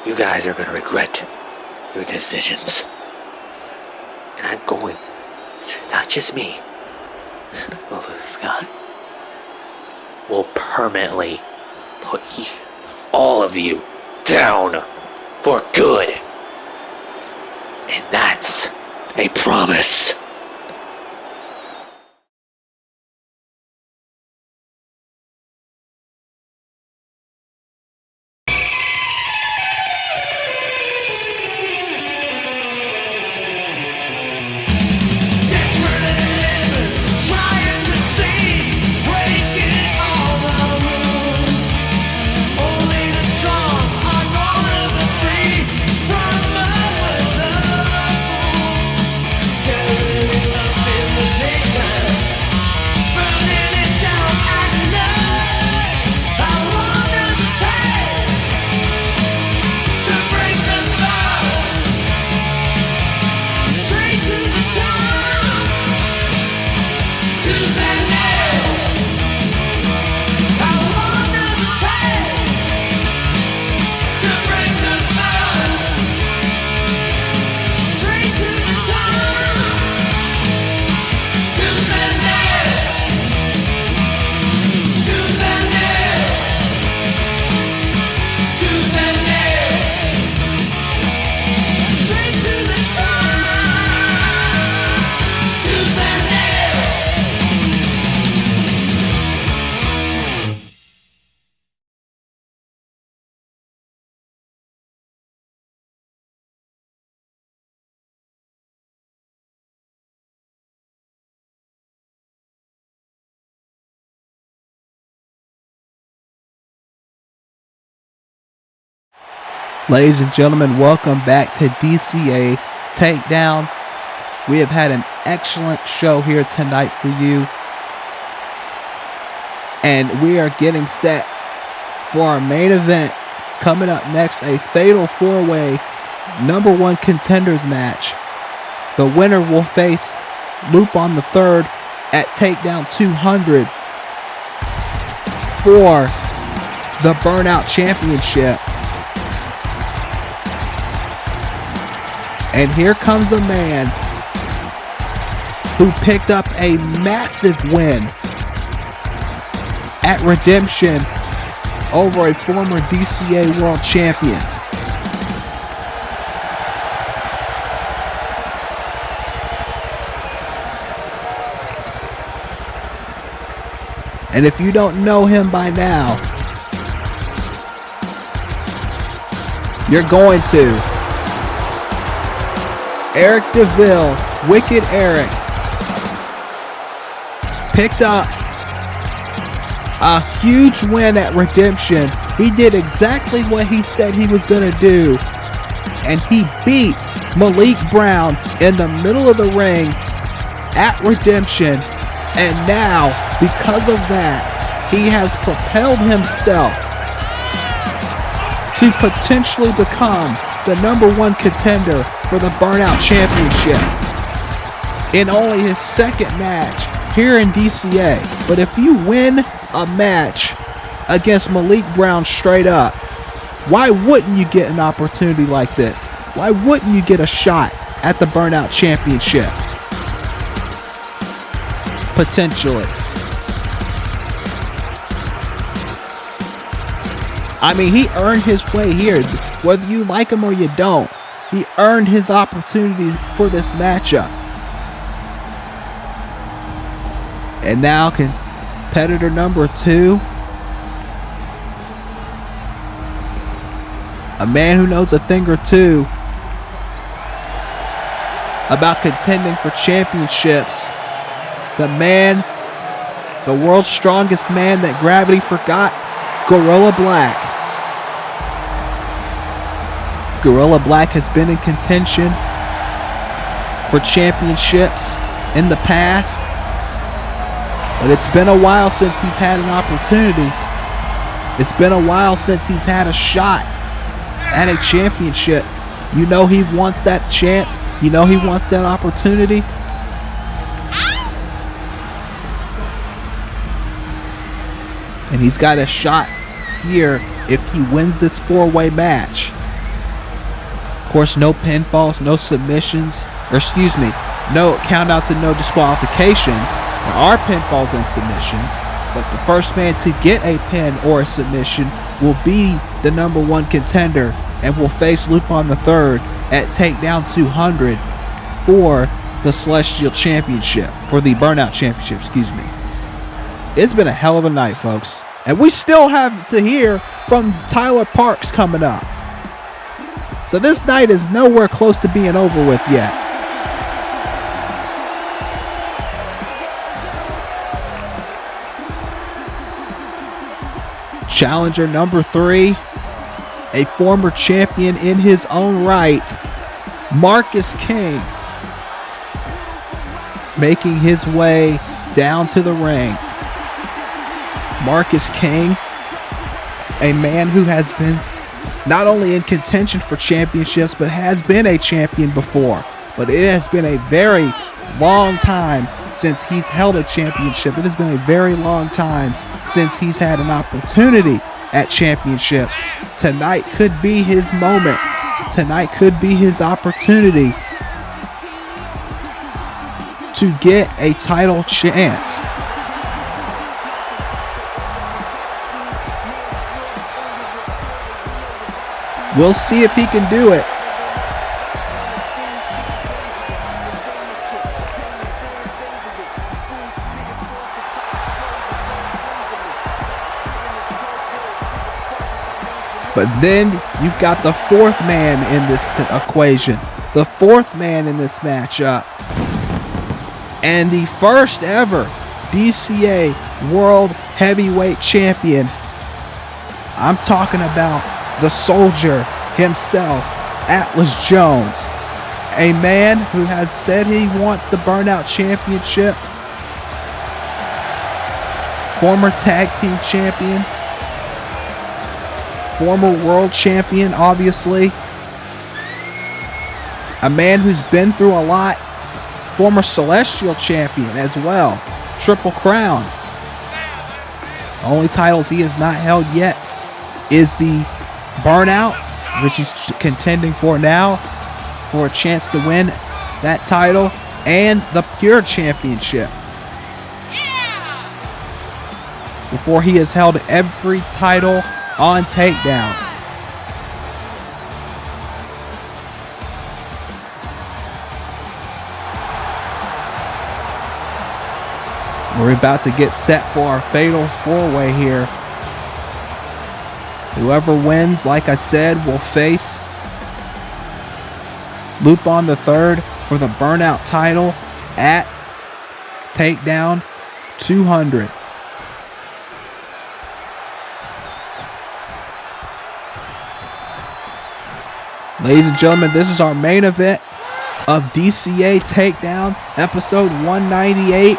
you guys are gonna regret your decisions, and I'm going, not just me, well, Scott, will permanently put all of you down for good. And that's a promise. Tell Ladies and gentlemen, welcome back to DCA Takedown. We have had an excellent show here tonight for you. And we are getting set for our main event. Coming up next, a fatal four-way #1 contenders match. The winner will face Lupon III at Takedown 200 for the Burnout Championship. And here comes a man who picked up a massive win at Redemption over a former DCA World Champion. And if you don't know him by now, you're going to. Eric DeVille, Wicked Eric, picked up a huge win at Redemption. He did exactly what he said he was going to do. And he beat Malik Brown in the middle of the ring at Redemption. And now, because of that, he has propelled himself to potentially become the #1 contender for the Burnout Championship in only his second match here in DCA. But if you win a match against Malik Brown straight up, why wouldn't you get an opportunity like this? Why wouldn't you get a shot at the Burnout Championship? Potentially. I mean, he earned his way here. Whether you like him or you don't, he earned his opportunity for this matchup. And now competitor number 2, a man who knows a thing or two about contending for championships. The man, the world's strongest man that gravity forgot, Gorilla Black. Gorilla Black has been in contention for championships in the past, but it's been a while since he's had an opportunity. It's been a while since he's had a shot at a championship. You know he wants that chance. You know he wants that opportunity. And he's got a shot here if he wins this 4-way match. Of course, no pinfalls, no submissions, or excuse me, no countouts and no disqualifications. There are pinfalls and submissions, but the first man to get a pin or a submission will be the #1 contender and will face Lupon III at Takedown 200 for the Celestial Championship, for the Burnout Championship, excuse me. It's been a hell of a night, folks. And we still have to hear from Tyler Parks coming up. So this night is nowhere close to being over with yet. Challenger number 3, a former champion in his own right, Marcus King, making his way down to the ring. Marcus King, a man who has been not only in contention for championships, but has been a champion before. But it has been a very long time since he's held a championship. It has been a very long time since he's had an opportunity at championships. Tonight could be his moment. Tonight could be his opportunity to get a title chance. We'll see if he can do it. But then you've got the 4th man in this equation. The 4th man in this matchup. And the first ever DCA World Heavyweight Champion. I'm talking about the Soldier, himself, Atlas Jones, a man who has said he wants the Burnout Championship, former tag team champion, former world champion, obviously, a man who's been through a lot, former celestial champion as well, Triple Crown. The only titles he has not held yet is the Burnout, which he's contending for now for a chance to win that title, and the Pure Championship. Before he has held every title on Takedown. We're about to get set for our fatal four-way here. Whoever wins, like I said, will face Lupon the Third for the Burnout title at Takedown 200. Ladies and gentlemen, this is our main event of DCA Takedown, episode 198.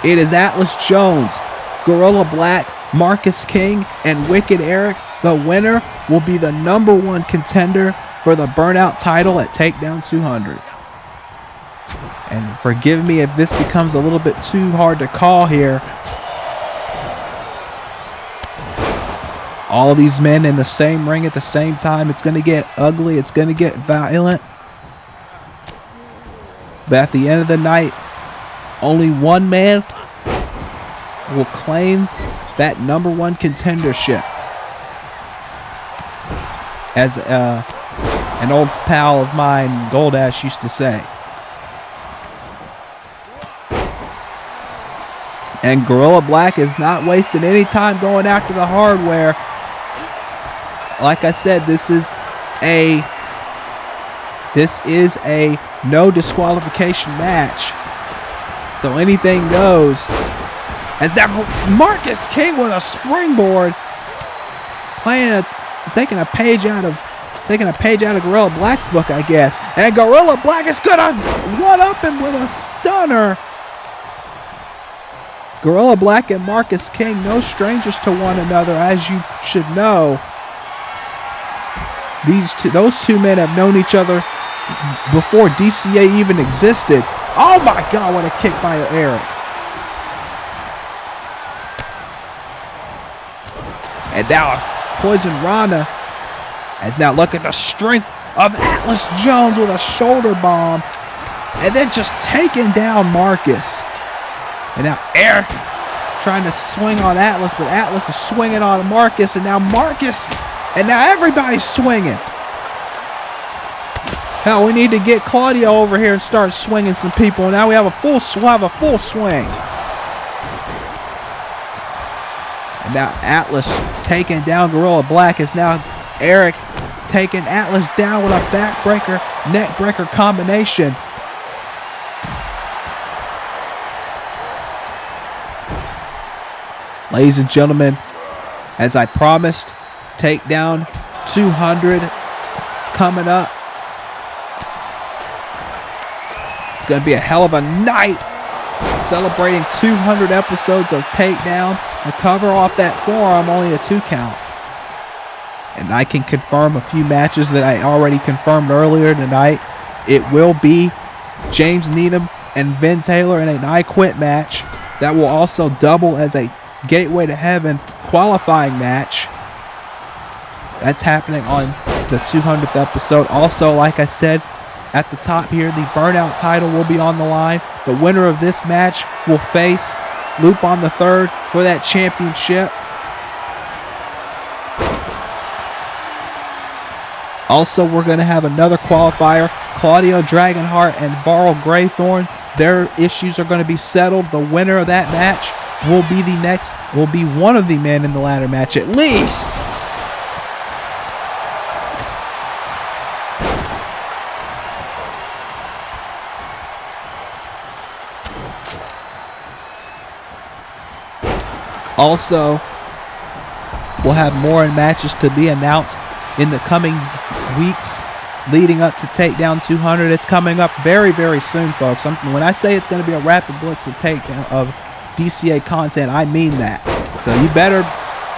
It is Atlas Jones, Gorilla Black, Marcus King, and Wicked Eric. The winner will be the #1 contender for the Burnout title at Takedown 200. And forgive me if this becomes a little bit too hard to call here. All of these men in the same ring at the same time. It's going to get ugly. It's going to get violent. But at the end of the night, only one man will claim that #1 contendership. As an old pal of mine, Goldash, used to say. And Gorilla Black is not wasting any time going after the hardware. Like I said, this is a no disqualification match. So anything goes. As that Marcus King with a springboard, taking a page out of Gorilla Black's book, I guess. And Gorilla Black is gonna one-up him with a stunner. Gorilla Black and Marcus King, no strangers to one another, as you should know. Those two men have known each other before DCA even existed. Oh my God, what a kick by Eric. And now Poison Rana. As now look at the strength of Atlas Jones with a shoulder bomb. And then just taking down Marcus. And now Eric trying to swing on Atlas, but Atlas is swinging on Marcus. And now everybody's swinging. Hell, we need to get Claudio over here and start swinging some people. Now we have a full swing. And now Atlas taking down Gorilla Black. Is now Eric taking Atlas down with a backbreaker, neckbreaker combination. Ladies and gentlemen, as I promised, Takedown 200 coming up. It's going to be a hell of a night, celebrating 200 episodes of Takedown. The cover off that forearm, only a 2 count. And I can confirm a few matches that I already confirmed earlier tonight. It will be James Needham and Vin Taylor in an I Quit match. That will also double as a Gateway to Heaven qualifying match. That's happening on the 200th episode. Also, like I said at the top here, the Burnout title will be on the line. The winner of this match will face Lupon the Third for that championship. Also, we're going to have another qualifier. Claudio Dragonheart and Varl Graythorn. Their issues are going to be settled. The winner of that match will be one of the men in the ladder match at least. Also, we'll have more matches to be announced in the coming weeks leading up to Takedown 200. It's coming up very, very soon, folks. When I say it's going to be a rapid blitz of takedown of DCA content, I mean that. So you better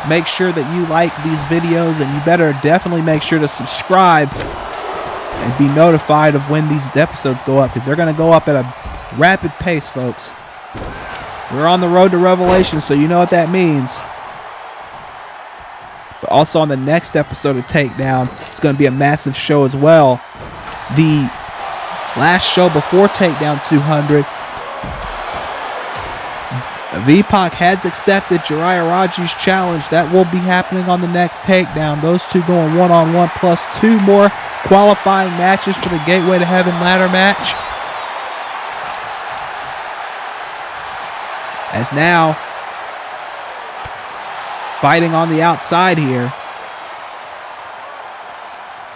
make sure that you like these videos, and you better definitely make sure to subscribe and be notified of when these episodes go up, because they're going to go up at a rapid pace, folks. We're on the road to revelation, so you know what that means. But also on the next episode of Takedown, it's going to be a massive show as well. The last show before Takedown 200, VPOC has accepted Jiraiya Raji's challenge. That will be happening on the next Takedown. Those two going one-on-one, plus 2 more qualifying matches for the Gateway to Heaven ladder match. As now, fighting on the outside here.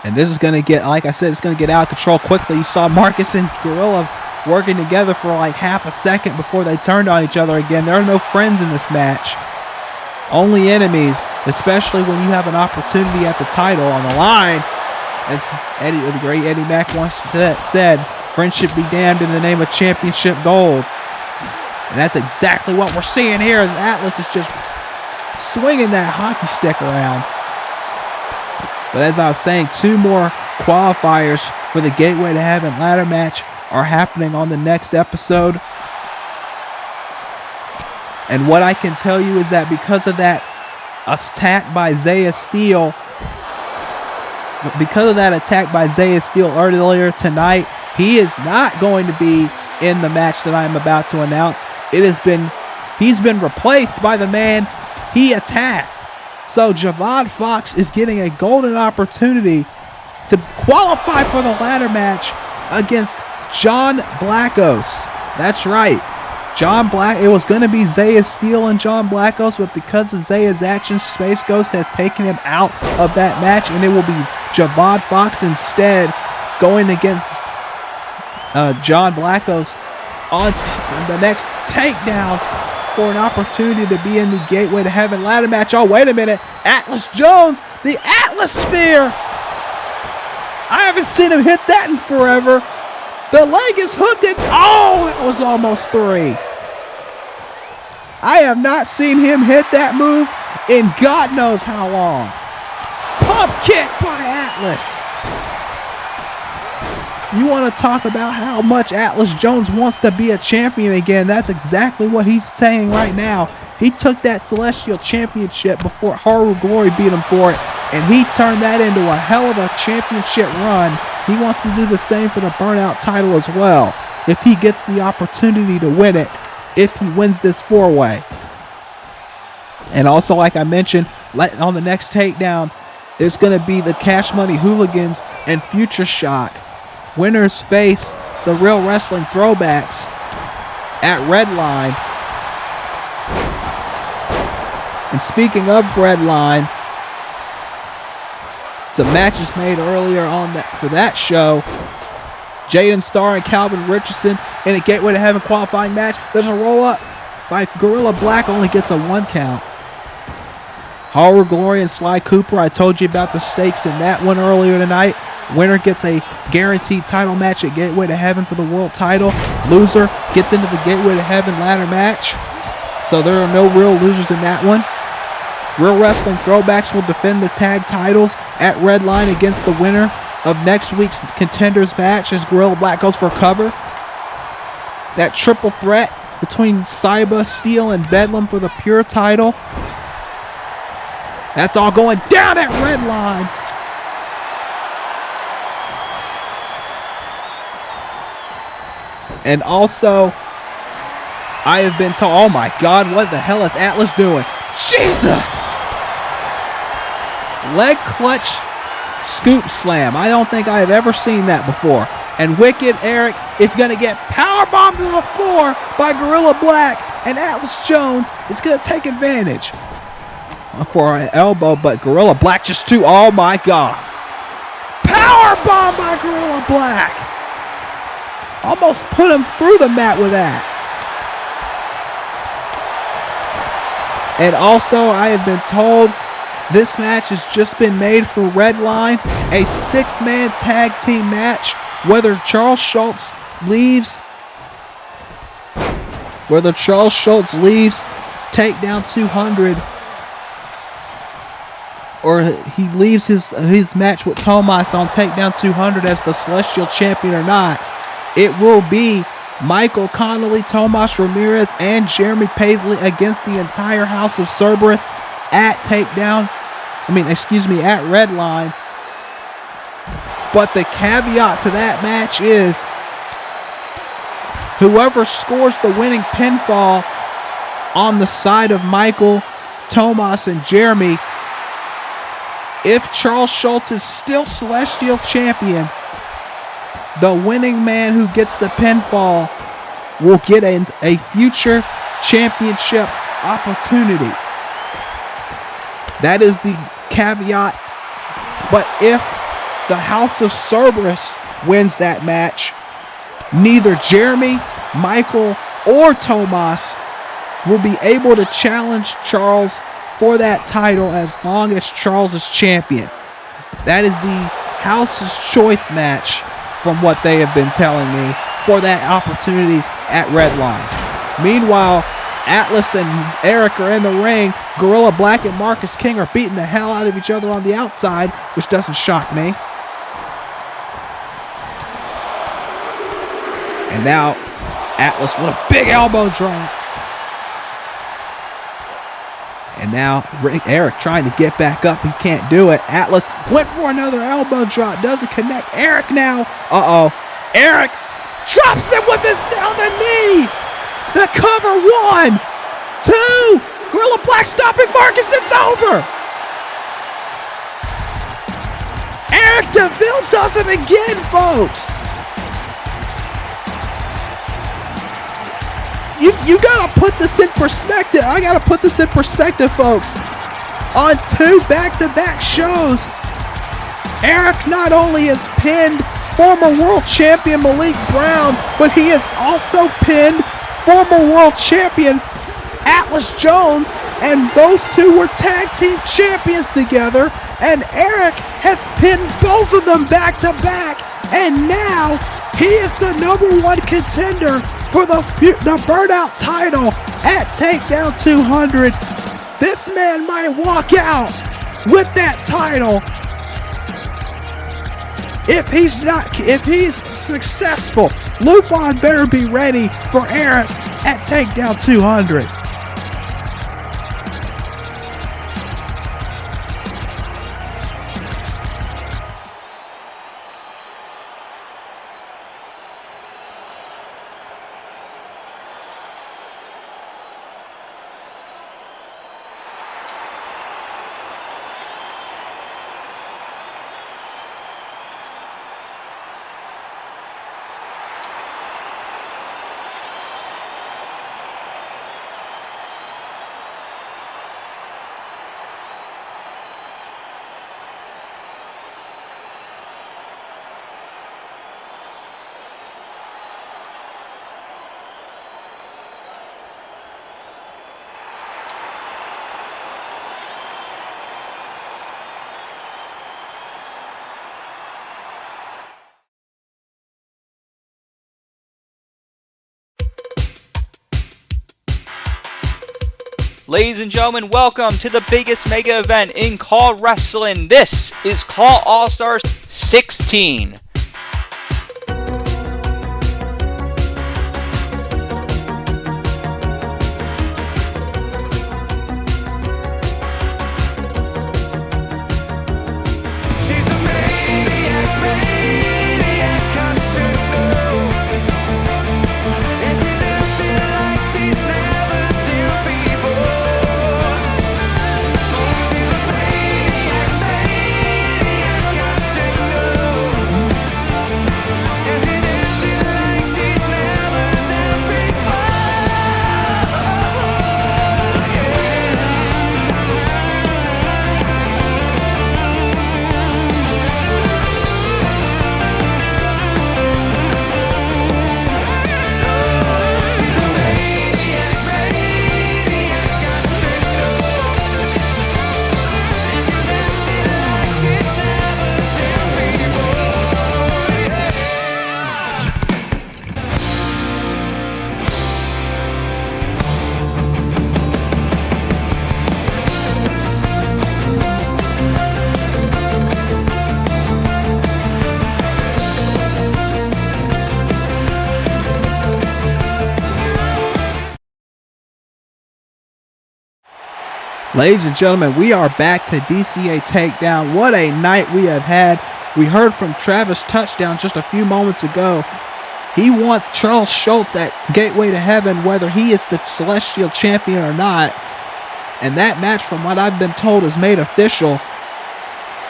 And this is going to get, like I said, it's going to get out of control quickly. You saw Marcus and Gorilla working together for like half a second before they turned on each other again. There are no friends in this match. Only enemies, especially when you have an opportunity at the title on the line. As the great Eddie Mack once said, friendship be damned in the name of championship gold. And that's exactly what we're seeing here, as Atlas is just swinging that hockey stick around. But as I was saying, 2 more qualifiers for the Gateway to Heaven ladder match are happening on the next episode. And what I can tell you is that because of that attack by Zaya Steele, earlier tonight, he is not going to be in the match that I'm about to announce. He's been replaced by the man he attacked. So Javad Fox is getting a golden opportunity to qualify for the ladder match against John Blackos. That's right. It was going to be Zaya Steele and John Blackos, but because of Zaya's actions, Space Ghost has taken him out of that match, and it will be Javad Fox instead going against John Blackos on the next Takedown for an opportunity to be in the Gateway to Heaven ladder match. Oh, wait a minute. Atlas Jones, the Atlas Sphere. I haven't seen him hit that in forever. The leg is hooked in. Oh, that was almost 3. I have not seen him hit that move in God knows how long. Pump kick by Atlas. You want to talk about how much Atlas Jones wants to be a champion again? That's exactly what he's saying right now. He took that Celestial Championship before Haru Glory beat him for it, and he turned that into a hell of a championship run. He wants to do the same for the Burnout title as well, if he gets the opportunity to win it, if he wins this 4-way. And also, like I mentioned, on the next Takedown, there's going to be the Cash Money Hooligans and Future Shock. Winners face the Real Wrestling Throwbacks at Redline. And speaking of Redline, some matches made earlier for that show. Jaden Starr and Calvin Richardson in a Gateway to Heaven qualifying match. There's a roll-up by Gorilla Black, only gets a 1 count. Haru Glory and Sly Cooper, I told you about the stakes in that one earlier tonight. Winner gets a guaranteed title match at Gateway to Heaven for the world title. Loser gets into the Gateway to Heaven ladder match. So there are no real losers in that one. Real Wrestling Throwbacks will defend the tag titles at Redline against the winner of next week's Contenders match as Gorilla Black goes for cover. That triple threat between Saiba, Steel, and Bedlam for the Pure title. That's all going down at Redline. And also, I have been told, oh my God, what the hell is Atlas doing? Jesus! Leg clutch scoop slam. I don't think I have ever seen that before. And Wicked Eric is going to get powerbombed to the floor by Gorilla Black. And Atlas Jones is going to take advantage for an elbow, but Gorilla Black just too, oh my God. Powerbomb by Gorilla Black. Almost put him through the mat with that. And also, I have been told This match has just been made for Redline, a 6-man tag team match. Whether Charles Schultz leaves Takedown 200, or he leaves his match with Tomas on Takedown 200 as the Celestial Champion or not, it will be Michael Connolly, Tomas Ramirez, and Jeremy Paisley against the entire House of Cerberus at Redline. But the caveat to that match is whoever scores the winning pinfall on the side of Michael, Tomas, and Jeremy, if Charles Schultz is still Celestial Champion, the winning man who gets the pinfall will get a future championship opportunity. That is the caveat. But if the House of Cerberus wins that match, neither Jeremy, Michael, or Tomas will be able to challenge Charles for that title as long as Charles is champion. That is the House's choice match, from what they have been telling me, for that opportunity at Redline. Meanwhile, Atlas and Eric are in the ring. Gorilla Black and Marcus King are beating the hell out of each other on the outside, which doesn't shock me. And now, Atlas with a big elbow drop. And now, Eric trying to get back up. He can't do it. Atlas went for another elbow drop. Doesn't connect. Eric now. Eric drops him with his on the knee. The cover. 1, 2. Gorilla Black stopping Marcus. It's over. Eric DeVille does it again, folks. You gotta put this in perspective. I gotta put this in perspective, folks. On 2 back-to-back shows, Eric not only has pinned former world champion Malik Brown, but he has also pinned former world champion Atlas Jones, and those two were tag team champions together, and Eric has pinned both of them back-to-back, and now he is the #1 contender for the Burnout title at Takedown 200. This man might walk out with that title if he's successful. Lupon better be ready for Eric at Takedown 200. Ladies and gentlemen, welcome to the biggest mega event in CAW Wrestling. This is CAW All-Stars 16. Ladies and gentlemen, we are back to DCA Takedown. What a night we have had. We heard from Travis Touchdown just a few moments ago. He wants Charles Schultz at Gateway to Heaven, whether he is the Celestial Champion or not. And that match, from what I've been told, is made official.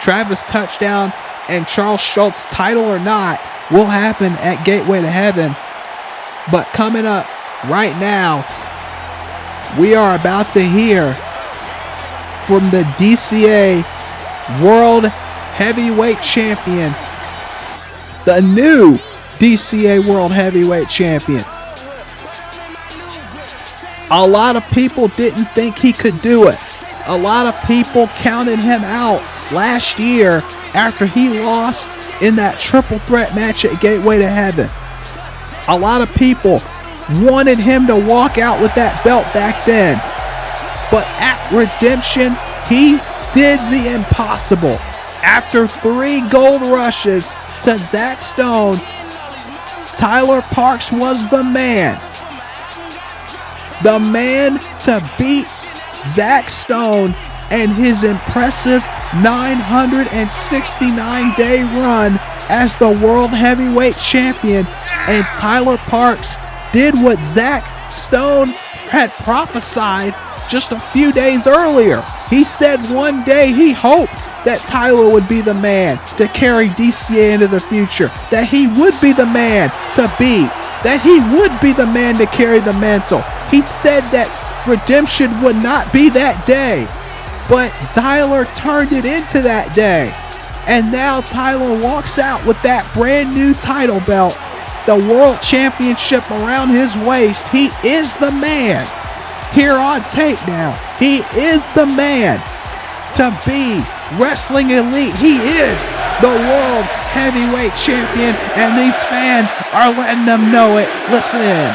Travis Touchdown and Charles Schultz, title or not, will happen at Gateway to Heaven. But coming up right now, we are about to hear from the DCA World Heavyweight Champion, the new DCA World Heavyweight Champion. A lot of people didn't think he could do it. A lot of people counted him out last year after he lost in that triple threat match at Gateway to Heaven. A lot of people wanted him to walk out with that belt back then. But at Redemption, he did the impossible. After 3 gold rushes to Zach Stone, Tyler Parks was the man. The man to beat Zach Stone and his impressive 969-day run as the World Heavyweight Champion. And Tyler Parks did what Zach Stone had prophesied just a few days earlier. He said one day he hoped that Tyler would be the man to carry DCA into the future, that he would be the man to beat, that he would be the man to carry the mantle. He said that Redemption would not be that day, but Zyler turned it into that day. And now Tyler walks out with that brand new title belt, the World Championship around his waist. He is the man here on Takedown. He is the man to be Wrestling Elite. He is the World Heavyweight Champion, and these fans are letting them know it. Listen in.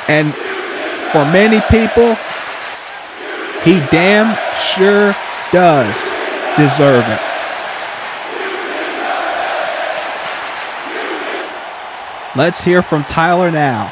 And for many people, he damn sure does deserve it. Let's hear from Tyler now.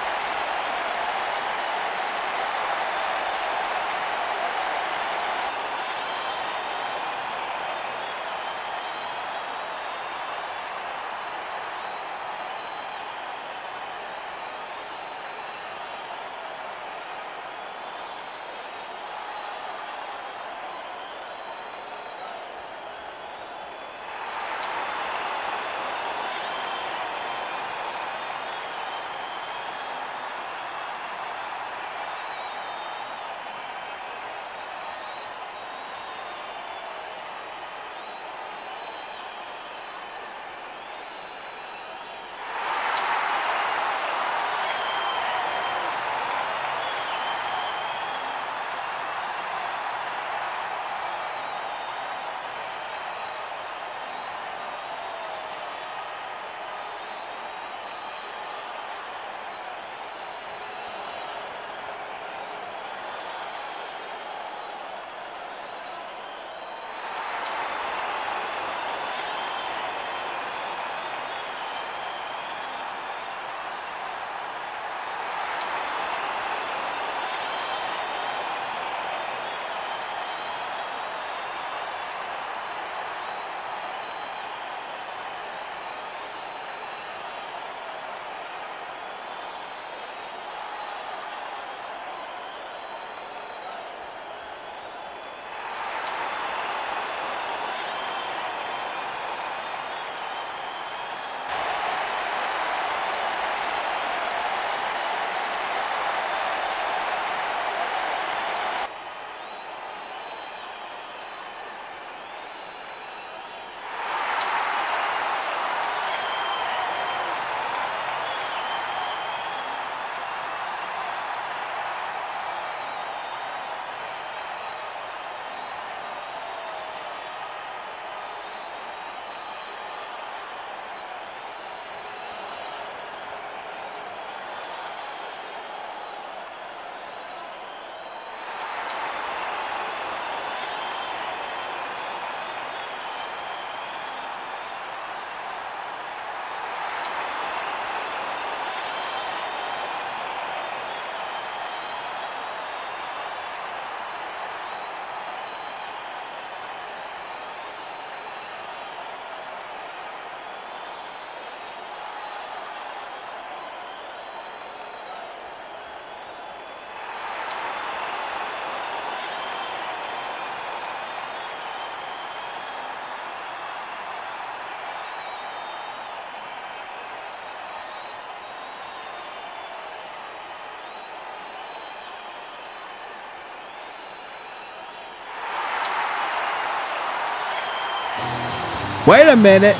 Wait a minute.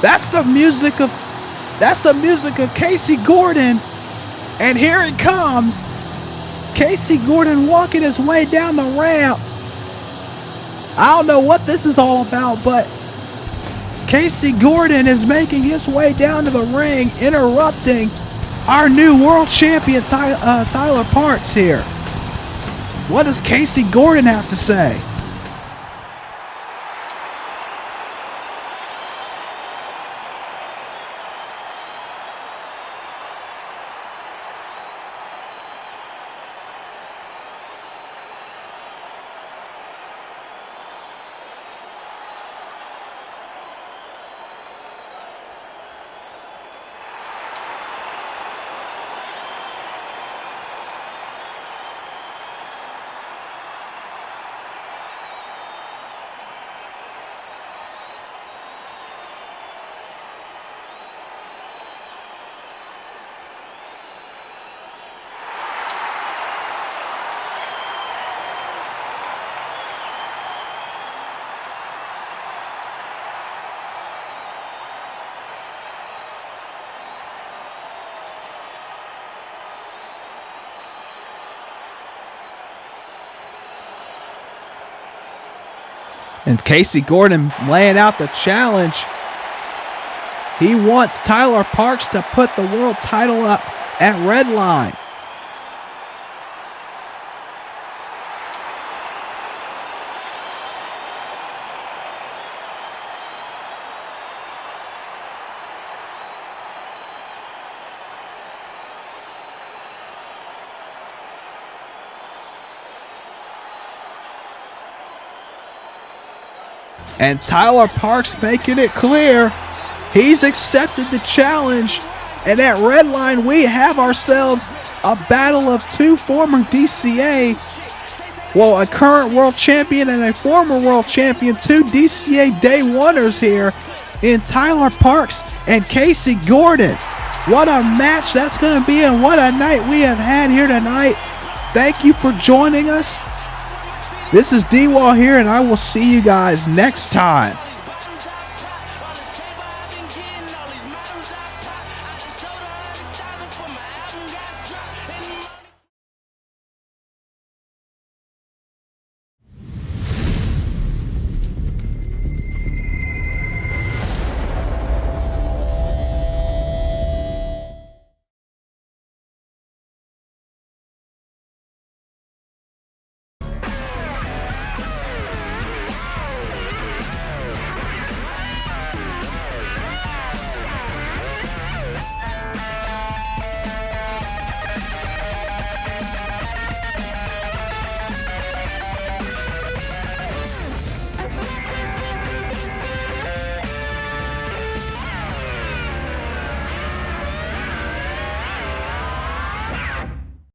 That's the music of Casey Gordon. And here it comes. Casey Gordon walking his way down the ramp. I don't know what this is all about, but Casey Gordon is making his way down to the ring, interrupting our new world champion Tyler Parks here. What does Casey Gordon have to say? And Casey Gordon laying out the challenge. He wants Tyler Parks to put the world title up at Redline. And Tyler Parks making it clear he's accepted the challenge. And at Redline, we have ourselves a battle of two former DCA, well, a current world champion and a former world champion, two DCA day oneers here in Tyler Parks and Casey Gordon. What a match that's going to be, and what a night we have had here tonight. Thank you for joining us. This is D-Wall here, and I will see you guys next time.